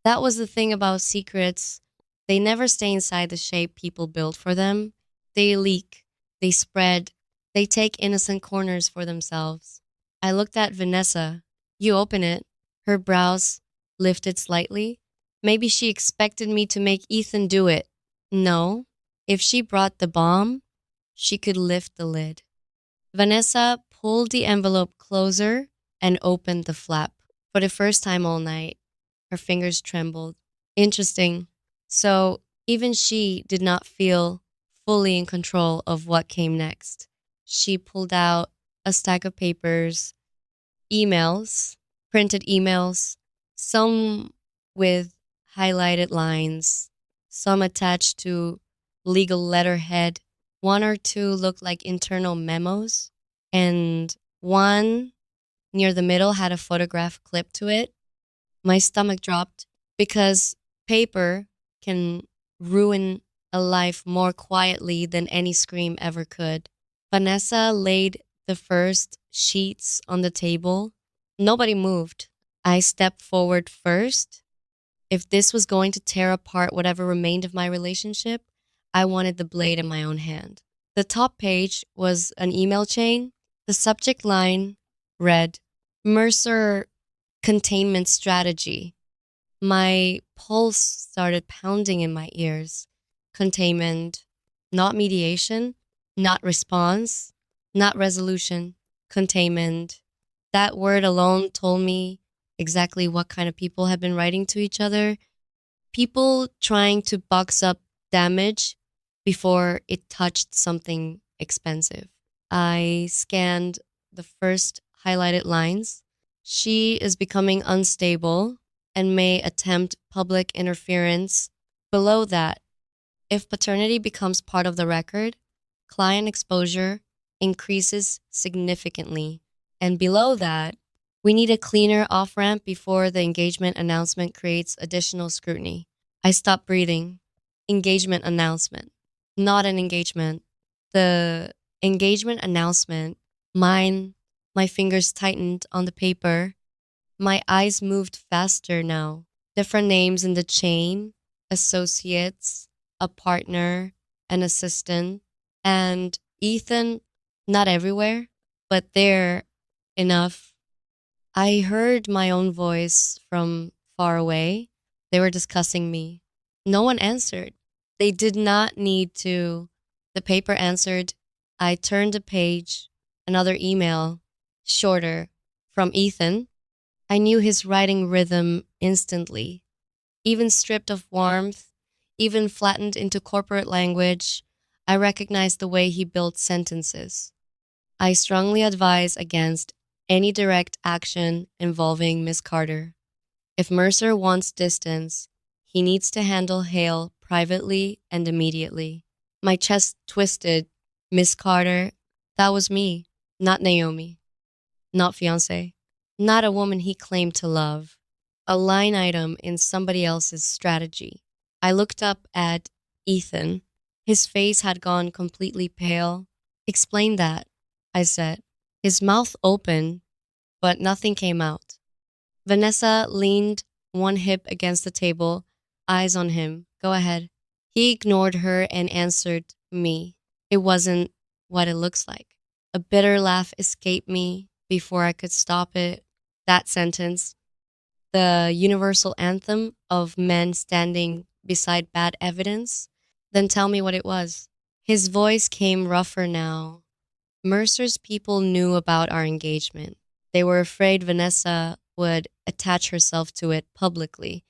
That was the thing about secrets. They never stay inside the shape people build for them. They leak, they spread, they take innocent corners for themselves. I looked at Vanessa. You open it. Her brows lifted slightly. Maybe she expected me to make Ethan do it. No, if she brought the bomb, she could lift the lid. Vanessa pulled the envelope closer and opened the flap. For the first time all night, her fingers trembled. Interesting. So, even she did not feel fully in control of what came next. She pulled out a stack of papers, emails, printed emails, some with highlighted lines, some attached to legal letterhead. One or two looked like internal memos, and one near the middle had a photograph clipped to it. My stomach dropped because paper can ruin a life more quietly than any scream ever could. Vanessa laid the first sheets on the table. Nobody moved. I stepped forward first. If this was going to tear apart whatever remained of my relationship, I wanted the blade in my own hand. The top page was an email chain. The subject line read, Mercer containment strategy. My pulse started pounding in my ears. Containment, not mediation, not response, not resolution. Containment. That word alone told me exactly what kind of people had been writing to each other. People trying to box up damage before it touched something expensive. I scanned the first highlighted lines. She is becoming unstable and may attempt public interference. Below that, if paternity becomes part of the record, client exposure increases significantly. And below that, we need a cleaner off ramp before the engagement announcement creates additional scrutiny. I stopped breathing. Engagement announcement, not an engagement. The engagement announcement, my fingers tightened on the paper. My eyes moved faster now. Different names in the chain, associates, a partner, an assistant, and Ethan, not everywhere, but there enough. I heard my own voice from far away. They were discussing me. No one answered. They did not need to. The paper answered. I turned a page, another email, shorter, from Ethan. I knew his writing rhythm instantly. Even stripped of warmth, even flattened into corporate language, I recognized the way he built sentences. I strongly advise against any direct action involving Miss Carter. If Mercer wants distance, he needs to handle Hale privately and immediately. My chest twisted. Miss Carter, that was me, not Naomi, not fiancé, not a woman he claimed to love, a line item in somebody else's strategy. I looked up at Ethan. His face had gone completely pale. Explain that, I said. His mouth opened, but nothing came out. Vanessa leaned one hip against the table, eyes on him. Go ahead. He ignored her and answered me. It wasn't what it looks like. A bitter laugh escaped me before I could stop it. That sentence, the universal anthem of men standing beside bad evidence. Then tell me what it was. His voice came rougher now. Mercer's people knew about our engagement. They were afraid Vanessa would attach herself to it publicly.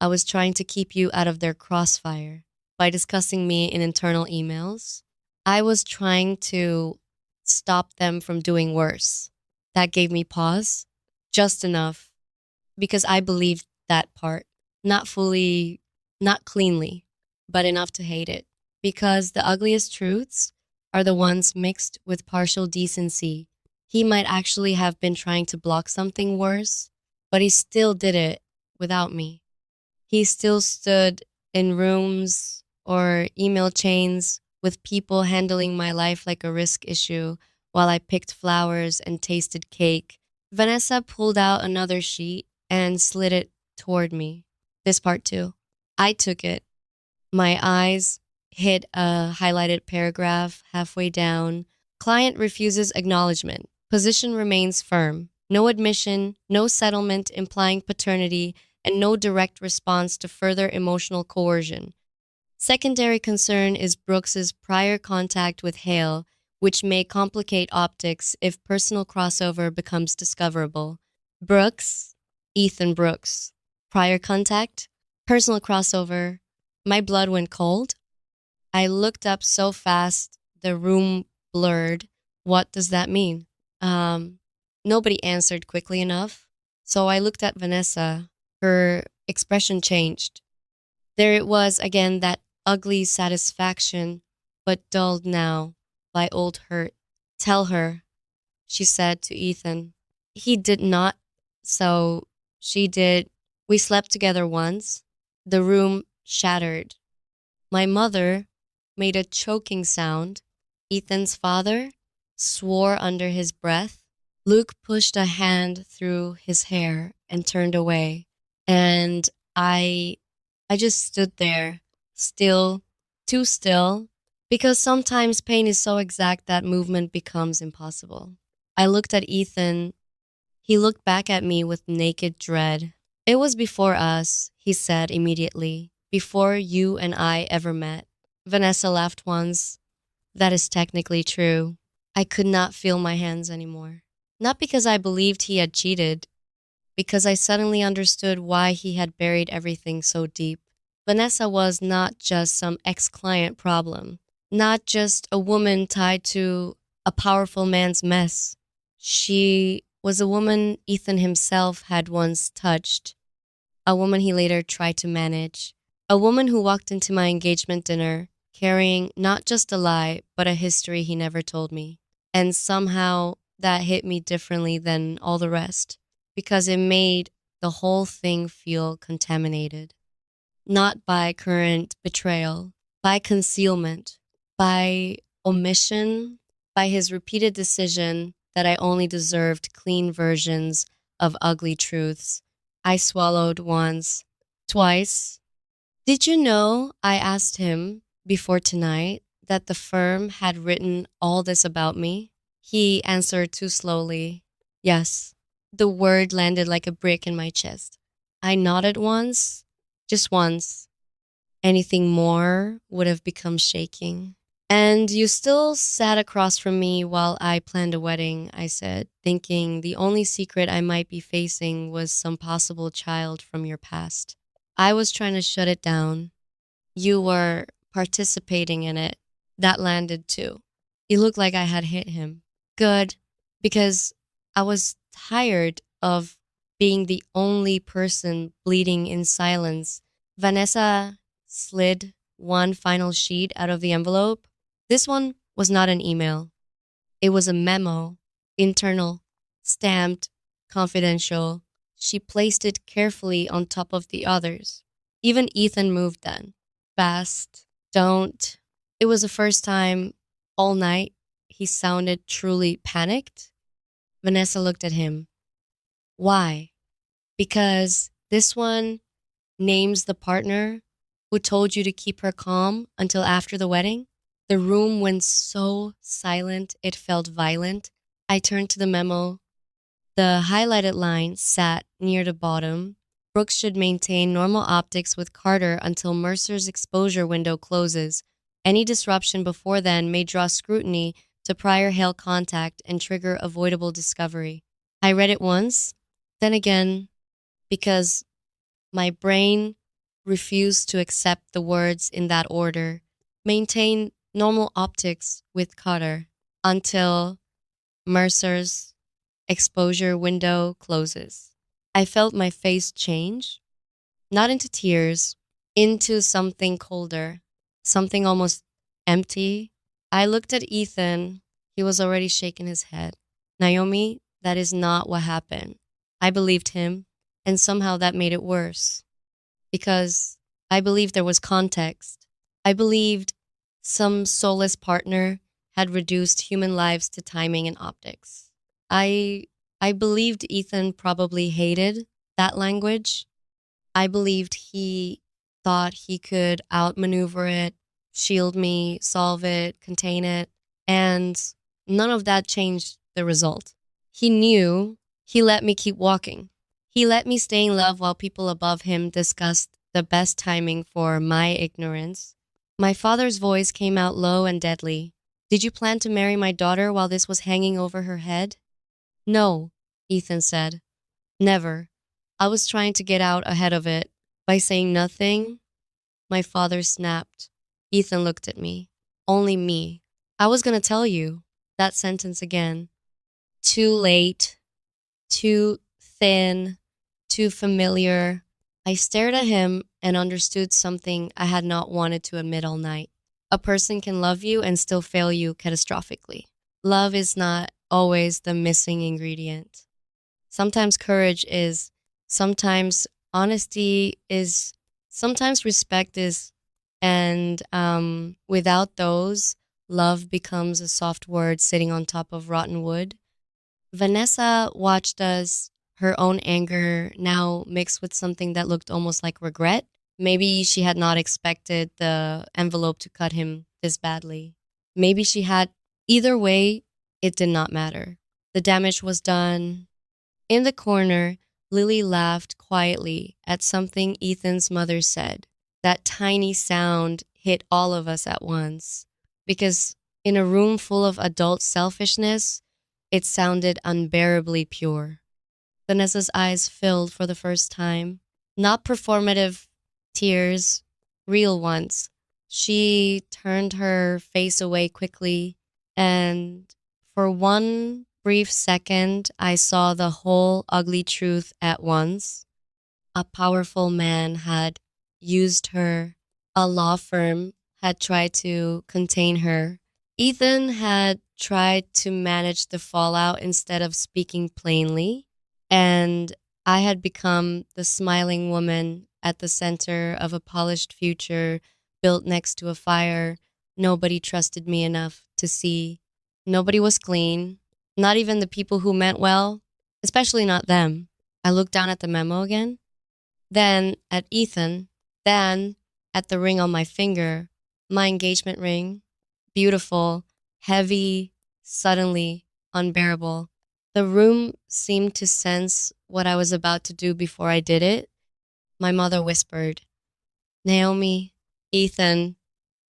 I was trying to keep you out of their crossfire by discussing me in internal emails. I was trying to stop them from doing worse. That gave me pause, just enough, because I believed that part. Not fully, not cleanly, but enough to hate it. Because the ugliest truths are the ones mixed with partial decency. He might actually have been trying to block something worse, but he still did it without me. He still stood in rooms or email chains with people handling my life like a risk issue while I picked flowers and tasted cake. Vanessa pulled out another sheet and slid it toward me. This part too. I took it. My eyes hit a highlighted paragraph halfway down. Client refuses acknowledgement. Position remains firm. No admission, no settlement implying paternity. and no direct response to further emotional coercion. Secondary concern is Brooks's prior contact with Hale, which may complicate optics if personal crossover becomes discoverable. Brooks, Ethan Brooks. Prior contact, personal crossover. My blood went cold. I looked up so fast, the room blurred. What does that mean? Um, Nobody answered quickly enough. So I looked at Vanessa. Her expression changed. There it was again, that ugly satisfaction, but dulled now by old hurt. Tell her, she said to Ethan. He did not, so she did. We slept together once. The room shattered. My mother made a choking sound. Ethan's father swore under his breath. Luke pushed a hand through his hair and turned away. And I I just stood there, still, too still, because sometimes pain is so exact that movement becomes impossible. I looked at Ethan. He looked back at me with naked dread. It was before us, he said immediately, before you and I ever met. Vanessa laughed once. That is technically true. I could not feel my hands anymore. Not because I believed he had cheated, because I suddenly understood why he had buried everything so deep. Vanessa was not just some ex client problem, not just a woman tied to a powerful man's mess. She was a woman Ethan himself had once touched, a woman he later tried to manage, a woman who walked into my engagement dinner carrying not just a lie, but a history he never told me. And somehow that hit me differently than all the rest, because it made the whole thing feel contaminated. Not by current betrayal, by concealment, by omission, by his repeated decision that I only deserved clean versions of ugly truths. I swallowed once, twice. Did you know, I asked him before tonight, that the firm had written all this about me? He answered too slowly. Yes. The word landed like a brick in my chest. I nodded once, just once. Anything more would have become shaking. And you still sat across from me while I planned a wedding, I said, thinking the only secret I might be facing was some possible child from your past. I was trying to shut it down. You were participating in it. That landed too. It looked like I had hit him. Good, because I was tired of being the only person bleeding in silence. Vanessa slid one final sheet out of the envelope. This one was not an email. It was a memo, internal, stamped, confidential. She placed it carefully on top of the others. Even Ethan moved then. Fast. Don't. It was the first time all night he sounded truly panicked. Vanessa looked at him. Why? Because this one names the partner who told you to keep her calm until after the wedding? The room went so silent it felt violent. I turned to the memo. The highlighted line sat near the bottom. Brooks should maintain normal optics with Carter until Mercer's exposure window closes. Any disruption before then may draw scrutiny to prior Hale contact and trigger avoidable discovery. I read it once, then again, because my brain refused to accept the words in that order. Maintain normal optics with Carter until Mercer's exposure window closes. I felt my face change, not into tears, into something colder, something almost empty. I looked at Ethan. He was already shaking his head. Naomi, that is not what happened. I believed him, and somehow that made it worse because I believed there was context. I believed some soulless partner had reduced human lives to timing and optics. I I believed Ethan probably hated that language. I believed he thought he could outmaneuver it, shield me, solve it, contain it, and none of that changed the result. He knew. He let me keep walking. He let me stay in love while people above him discussed the best timing for my ignorance. My father's voice came out low and deadly. Did you plan to marry my daughter while this was hanging over her head? No, Ethan said. Never. I was trying to get out ahead of it. By saying nothing, my father snapped. Ethan looked at me. Only me. I was going to tell you. That sentence again. Too late. Too thin. Too familiar. I stared at him and understood something I had not wanted to admit all night. A person can love you and still fail you catastrophically. Love is not always the missing ingredient. Sometimes courage is, sometimes honesty is, sometimes respect is, and without those, love becomes a soft word sitting on top of rotten wood. Vanessa watched us, her own anger now mixed with something that looked almost like regret. Maybe she had not expected the envelope to cut him this badly. Maybe she had. Either way, it did not matter. The damage was done. In the corner, Lily laughed quietly at something Ethan's mother said. That tiny sound hit all of us at once. Because in a room full of adult selfishness, it sounded unbearably pure. Vanessa's eyes filled for the first time. Not performative tears, real ones. She turned her face away quickly, and for one brief second, I saw the whole ugly truth at once. A powerful man had used her. A law firm had tried to contain her. Ethan had tried to manage the fallout instead of speaking plainly. And I had become the smiling woman at the center of a polished future built next to a fire nobody trusted me enough to see. Nobody was clean, not even the people who meant well, especially not them. I looked down at the memo again, then at Ethan, then at the ring on my finger, my engagement ring. Beautiful, heavy, suddenly unbearable. The room seemed to sense what I was about to do before I did it. My mother whispered, Naomi, Ethan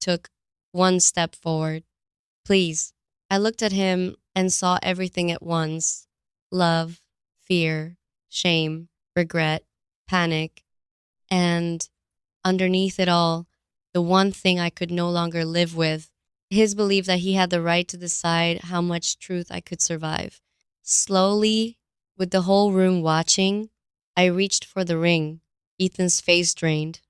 took one step forward. Please. I looked at him and saw everything at once: love, fear, shame, regret, panic, and underneath it all, the one thing I could no longer live with: his belief that he had the right to decide how much truth I could survive. Slowly, with the whole room watching, I reached for the ring. Ethan's face drained.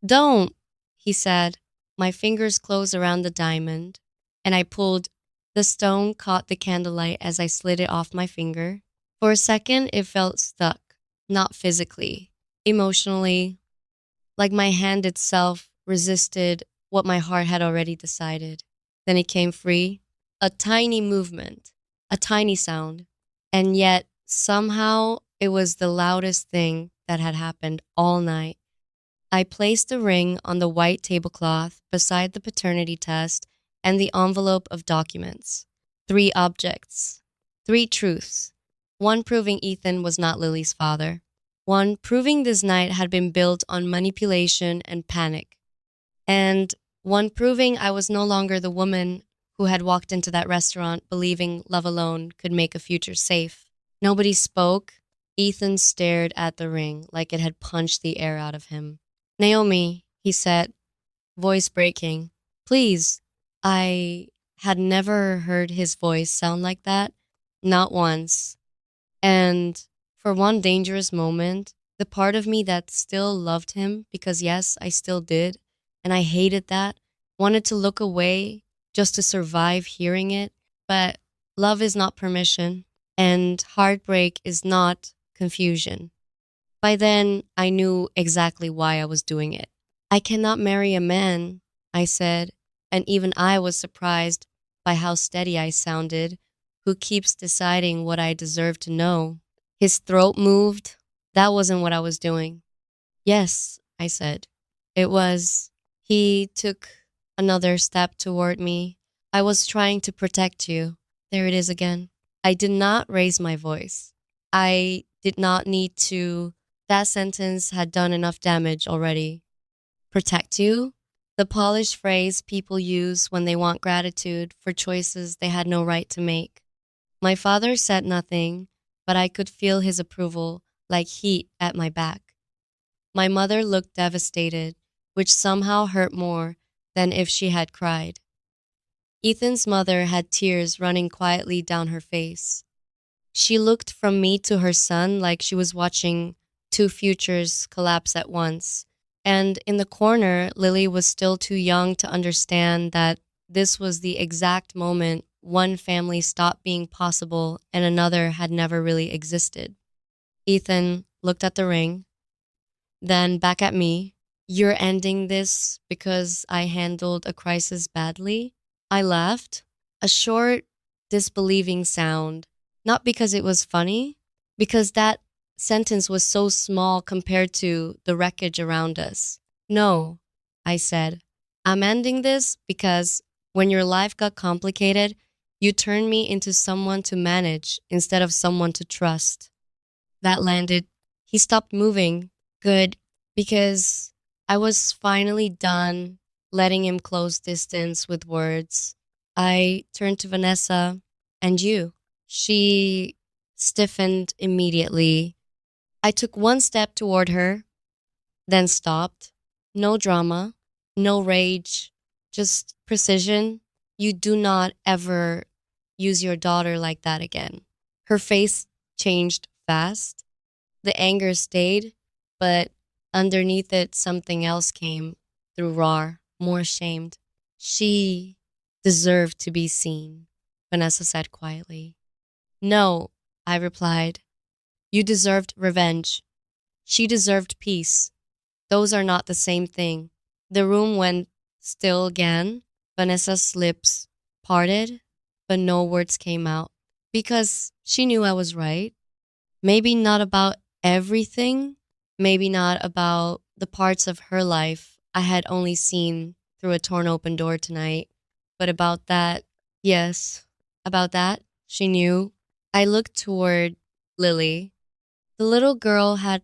Don't, he said. My fingers closed around the diamond, and I pulled. The stone caught the candlelight as I slid it off my finger. For a second, it felt stuck, not physically, emotionally, like my hand itself resisted what my heart had already decided. Then it came free, a tiny movement, a tiny sound, and yet somehow it was the loudest thing that had happened all night. I placed the ring on the white tablecloth beside the paternity test and the envelope of documents. 3 objects, 3 truths. One proving Ethan was not Lily's father. One proving this night had been built on manipulation and panic. And one proving I was no longer the woman who had walked into that restaurant believing love alone could make a future safe. Nobody spoke. Ethan stared at the ring like it had punched the air out of him. Naomi, he said, voice breaking. Please. I had never heard his voice sound like that. Not once. And for one dangerous moment, the part of me that still loved him, because yes, I still did, and I hated that, wanted to look away just to survive hearing it. But love is not permission, and heartbreak is not confusion. By then, I knew exactly why I was doing it. I cannot marry a man, I said, and even I was surprised by how steady I sounded, who keeps deciding what I deserve to know. His throat moved. That wasn't what I was doing. Yes, I said. It was. He took another step toward me. I was trying to protect you. There it is again. I did not raise my voice. I did not need to. That sentence had done enough damage already. Protect you? The polished phrase people use when they want gratitude for choices they had no right to make. My father said nothing, but I could feel his approval like heat at my back. My mother looked devastated, which somehow hurt more than if she had cried. Ethan's mother had tears running quietly down her face. She looked from me to her son like she was watching two futures collapse at once. And in the corner, Lily was still too young to understand that this was the exact moment one family stopped being possible and another had never really existed. Ethan looked at the ring, then back at me. You're ending this because I handled a crisis badly? I laughed, a short, disbelieving sound, not because it was funny, because that sentence was so small compared to the wreckage around us. No, I said, I'm ending this because when your life got complicated, you turned me into someone to manage instead of someone to trust. That landed. He stopped moving. Good, because I was finally done letting him close distance with words. I turned to Vanessa and you. She stiffened immediately. I took one step toward her, then stopped. No drama, no rage, just precision. You do not ever use your daughter like that again. Her face changed fast. The anger stayed, but underneath it, something else came through raw, more shamed. She deserved to be seen, Vanessa said quietly. No, I replied. You deserved revenge. She deserved peace. Those are not the same thing. The room went still again. Vanessa's lips parted, but no words came out because she knew I was right. Maybe not about everything, maybe not about the parts of her life I had only seen through a torn open door tonight, but about that, yes, about that, she knew. I looked toward Lily. The little girl had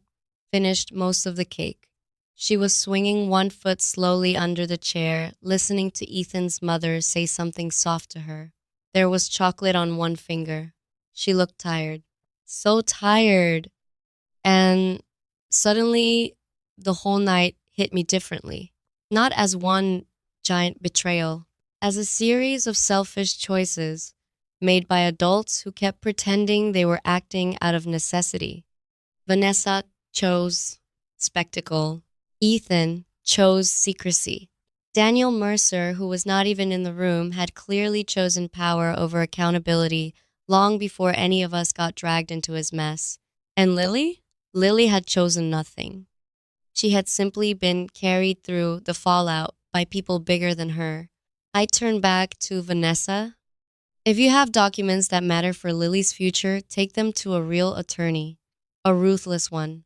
finished most of the cake. She was swinging one foot slowly under the chair, listening to Ethan's mother say something soft to her. There was chocolate on one finger. She looked tired. So tired. And suddenly, the whole night hit me differently. Not as one giant betrayal, as a series of selfish choices made by adults who kept pretending they were acting out of necessity. Vanessa chose spectacle. Ethan chose secrecy. Daniel Mercer, who was not even in the room, had clearly chosen power over accountability long before any of us got dragged into his mess. And Lily? Lily had chosen nothing. She had simply been carried through the fallout by people bigger than her. I turned back to Vanessa. If you have documents that matter for Lily's future, take them to a real attorney, a ruthless one.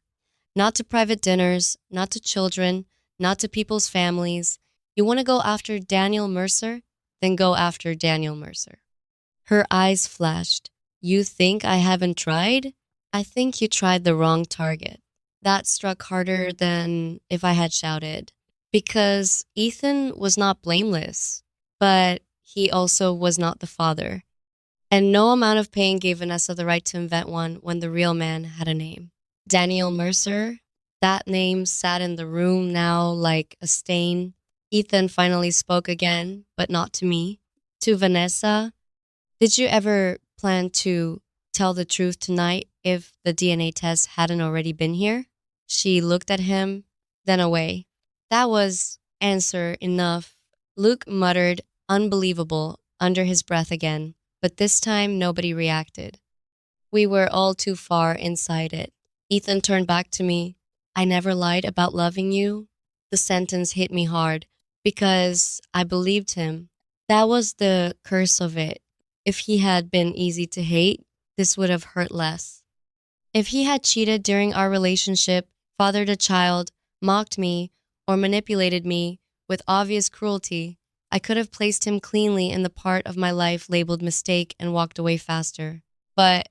Not to private dinners, not to children, not to people's families. You want to go after Daniel Mercer? Then go after Daniel Mercer. Her eyes flashed. You think I haven't tried? I think you tried the wrong target. That struck harder than if I had shouted. Because Ethan was not blameless, but he also was not the father. And no amount of pain gave Vanessa the right to invent one when the real man had a name. Daniel Mercer, that name sat in the room now like a stain. Ethan finally spoke again, but not to me. To Vanessa, did you ever plan to tell the truth tonight if the DNA test hadn't already been here? She looked at him, then away. That was answer enough. Luke muttered, unbelievable, under his breath again, but this time nobody reacted. We were all too far inside it. Ethan turned back to me. I never lied about loving you. The sentence hit me hard because I believed him. That was the curse of it. If he had been easy to hate, this would have hurt less. If he had cheated during our relationship, fathered a child, mocked me, or manipulated me with obvious cruelty, I could have placed him cleanly in the part of my life labeled mistake and walked away faster. But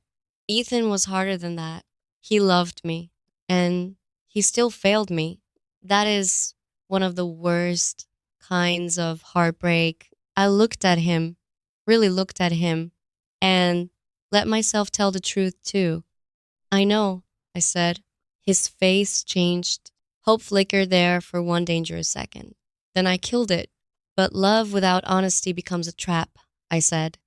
Ethan was harder than that. He loved me, and he still failed me. That is one of the worst kinds of heartbreak. I looked at him, really looked at him, and let myself tell the truth too. I know, I said. His face changed. Hope flickered there for one dangerous second. Then I killed it. But love without honesty becomes a trap, I said,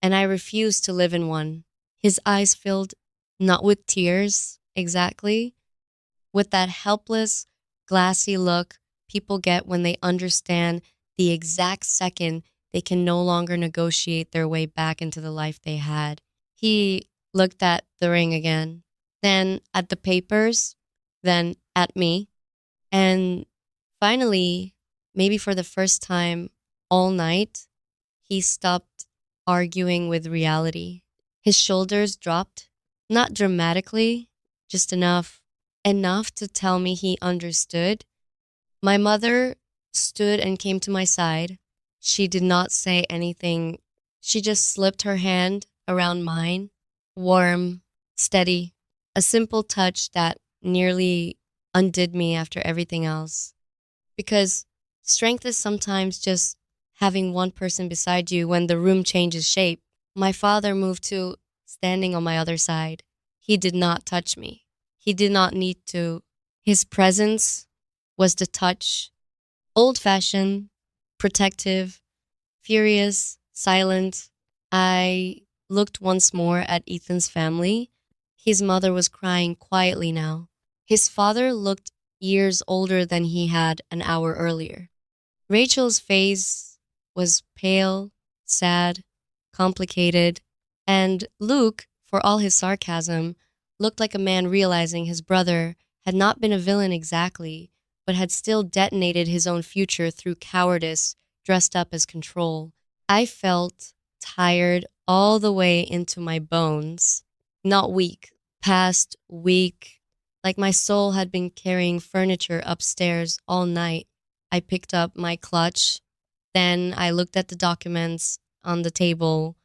and I refused to live in one. His eyes filled not with tears, exactly, with that helpless, glassy look people get when they understand the exact second they can no longer negotiate their way back into the life they had. He looked at the ring again, then at the papers, then at me, and finally, maybe for the first time all night, he stopped arguing with reality. His shoulders dropped, not dramatically, just enough to tell me he understood. My mother stood and came to my side. She did not say anything. She just slipped her hand around mine, warm, steady, a simple touch that nearly undid me after everything else. Because strength is sometimes just having one person beside you when the room changes shape. My father moved to standing on my other side. He did not touch me. He did not need to. His presence was the touch, old fashioned, protective, furious, silent. I looked once more at Ethan's family. His mother was crying quietly now. His father looked years older than he had an hour earlier. Rachel's face was pale, sad, complicated, and Luke, for all his sarcasm, looked like a man realizing his brother had not been a villain exactly, but had still detonated his own future through cowardice dressed up as control. I felt tired all the way into my bones, not weak, past weak, like my soul had been carrying furniture upstairs all night. I picked up my clutch. Then I looked at the documents on the table,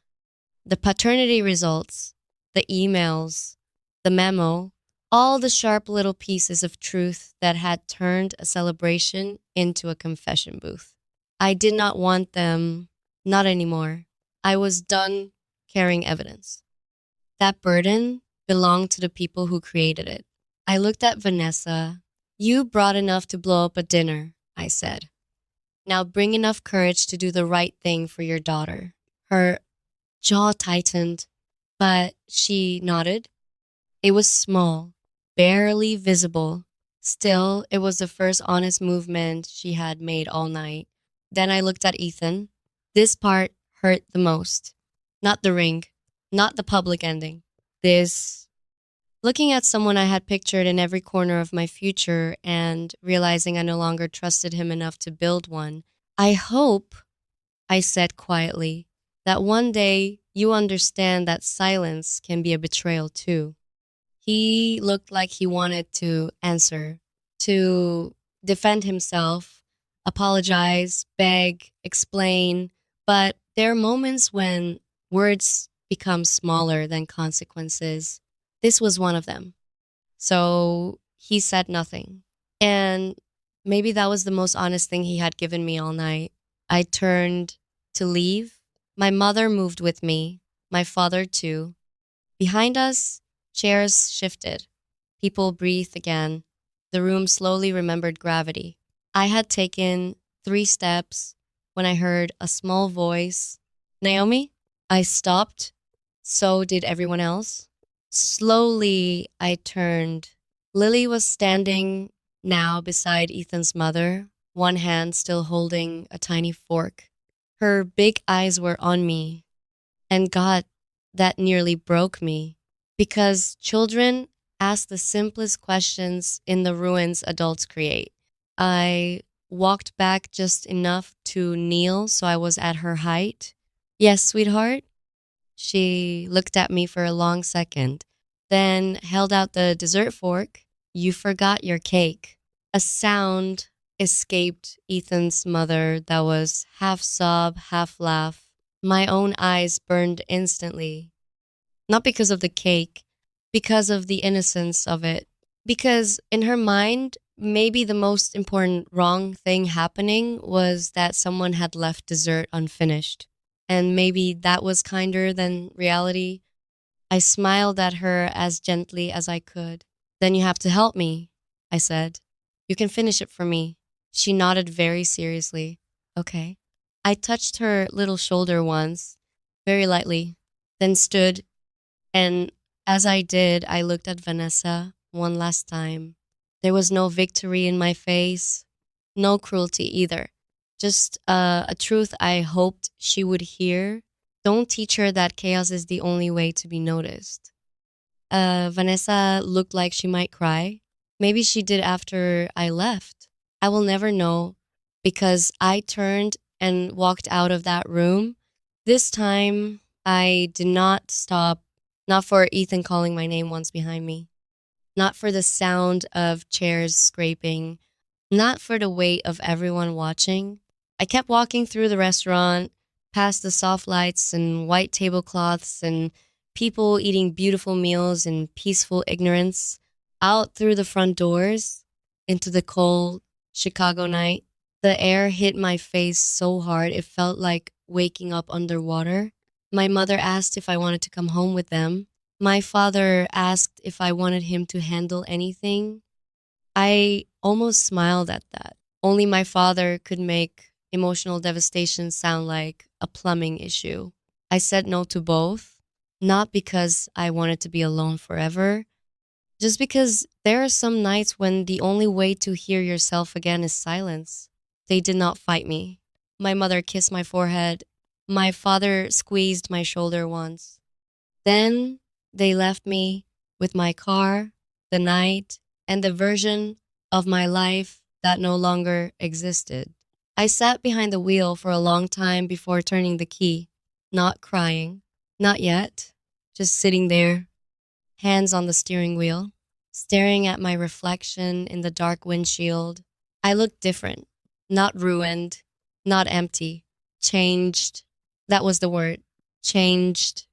the paternity results, the emails, the memo, all the sharp little pieces of truth that had turned a celebration into a confession booth. I did not want them, not anymore. I was done carrying evidence. That burden belonged to the people who created it. I looked at Vanessa. You brought enough to blow up a dinner, I said. Now bring enough courage to do the right thing for your daughter. Her jaw tightened, but she nodded. It was small, barely visible. Still, it was the first honest movement she had made all night. Then I looked at Ethan. This part hurt the most. Not the ring, not the public ending. This, looking at someone I had pictured in every corner of my future and realizing I no longer trusted him enough to build one. I hope, I said quietly, that one day you understand that silence can be a betrayal too. He looked like he wanted to answer, to defend himself, apologize, beg, explain, but there are moments when words become smaller than consequences. This was one of them. So he said nothing. And maybe that was the most honest thing he had given me all night. I turned to leave. My mother moved with me, my father too. Behind us, chairs shifted. People breathed again. The room slowly remembered gravity. I had taken 3 steps when I heard a small voice. Naomi? I stopped. So did everyone else. Slowly, I turned. Lily was standing now beside Ethan's mother, one hand still holding a tiny fork. Her big eyes were on me, and God, that nearly broke me. Because children ask the simplest questions in the ruins adults create. I walked back just enough to kneel so I was at her height. Yes, sweetheart? She looked at me for a long second, then held out the dessert fork. You forgot your cake. A sound escaped Ethan's mother that was half sob, half laugh. My own eyes burned instantly. Not because of the cake, because of the innocence of it. Because in her mind, maybe the most important wrong thing happening was that someone had left dessert unfinished. And maybe that was kinder than reality. I smiled at her as gently as I could. Then you have to help me, I said. You can finish it for me. She nodded very seriously. Okay. I touched her little shoulder once, very lightly, then stood, and as I did, I looked at Vanessa one last time. There was no victory in my face, no cruelty either. Just a truth I hoped she would hear. Don't teach her that chaos is the only way to be noticed. Vanessa looked like she might cry. Maybe she did after I left. I will never know because I turned and walked out of that room. This time, I did not stop, not for Ethan calling my name once behind me, not for the sound of chairs scraping, not for the weight of everyone watching. I kept walking through the restaurant, past the soft lights and white tablecloths and people eating beautiful meals in peaceful ignorance, out through the front doors into the cold Chicago night. The air hit my face so hard it felt like waking up underwater. My mother asked if I wanted to come home with them. My father asked if I wanted him to handle anything. I almost smiled at that. Only my father could make emotional devastation sound like a plumbing issue. I said no to both, not because I wanted to be alone forever, just because there are some nights when the only way to hear yourself again is silence. They did not fight me. My mother kissed my forehead. My father squeezed my shoulder once. Then they left me with my car, the night, and the version of my life that no longer existed. I sat behind the wheel for a long time before turning the key, not crying, not yet, just sitting there, hands on the steering wheel, staring at my reflection in the dark windshield. I looked different, not ruined, not empty, changed. That was the word, changed.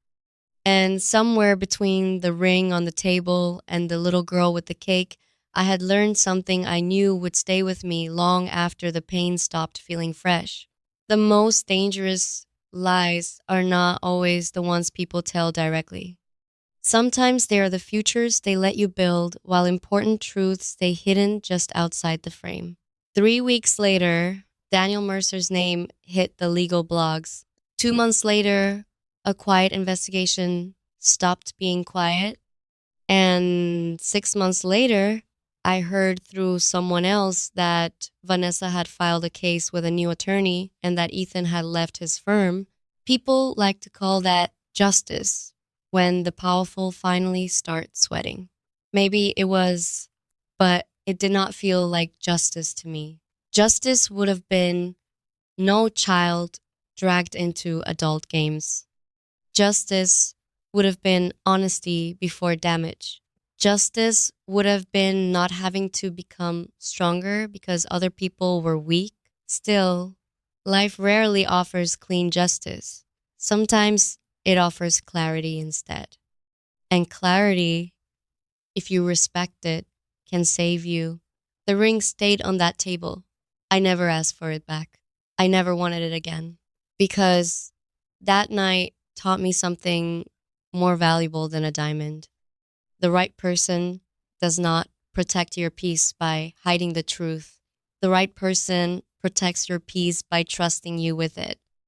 And somewhere between the ring on the table and the little girl with the cake, I had learned something I knew would stay with me long after the pain stopped feeling fresh. The most dangerous lies are not always the ones people tell directly. Sometimes they are the futures they let you build, while important truths stay hidden just outside the frame. 3 weeks later, Daniel Mercer's name hit the legal blogs. 2 months later, a quiet investigation stopped being quiet. And 6 months later, I heard through someone else that Vanessa had filed a case with a new attorney and that Ethan had left his firm. People like to call that justice when the powerful finally start sweating. Maybe it was, but it did not feel like justice to me. Justice would have been no child dragged into adult games. Justice would have been honesty before damage. Justice would have been not having to become stronger because other people were weak. Still, life rarely offers clean justice. Sometimes it offers clarity instead. And clarity, if you respect it, can save you. The ring stayed on that table. I never asked for it back. I never wanted it again. Because that night taught me something more valuable than a diamond. The right person does not protect your peace by hiding the truth. The right person protects your peace by trusting you with it.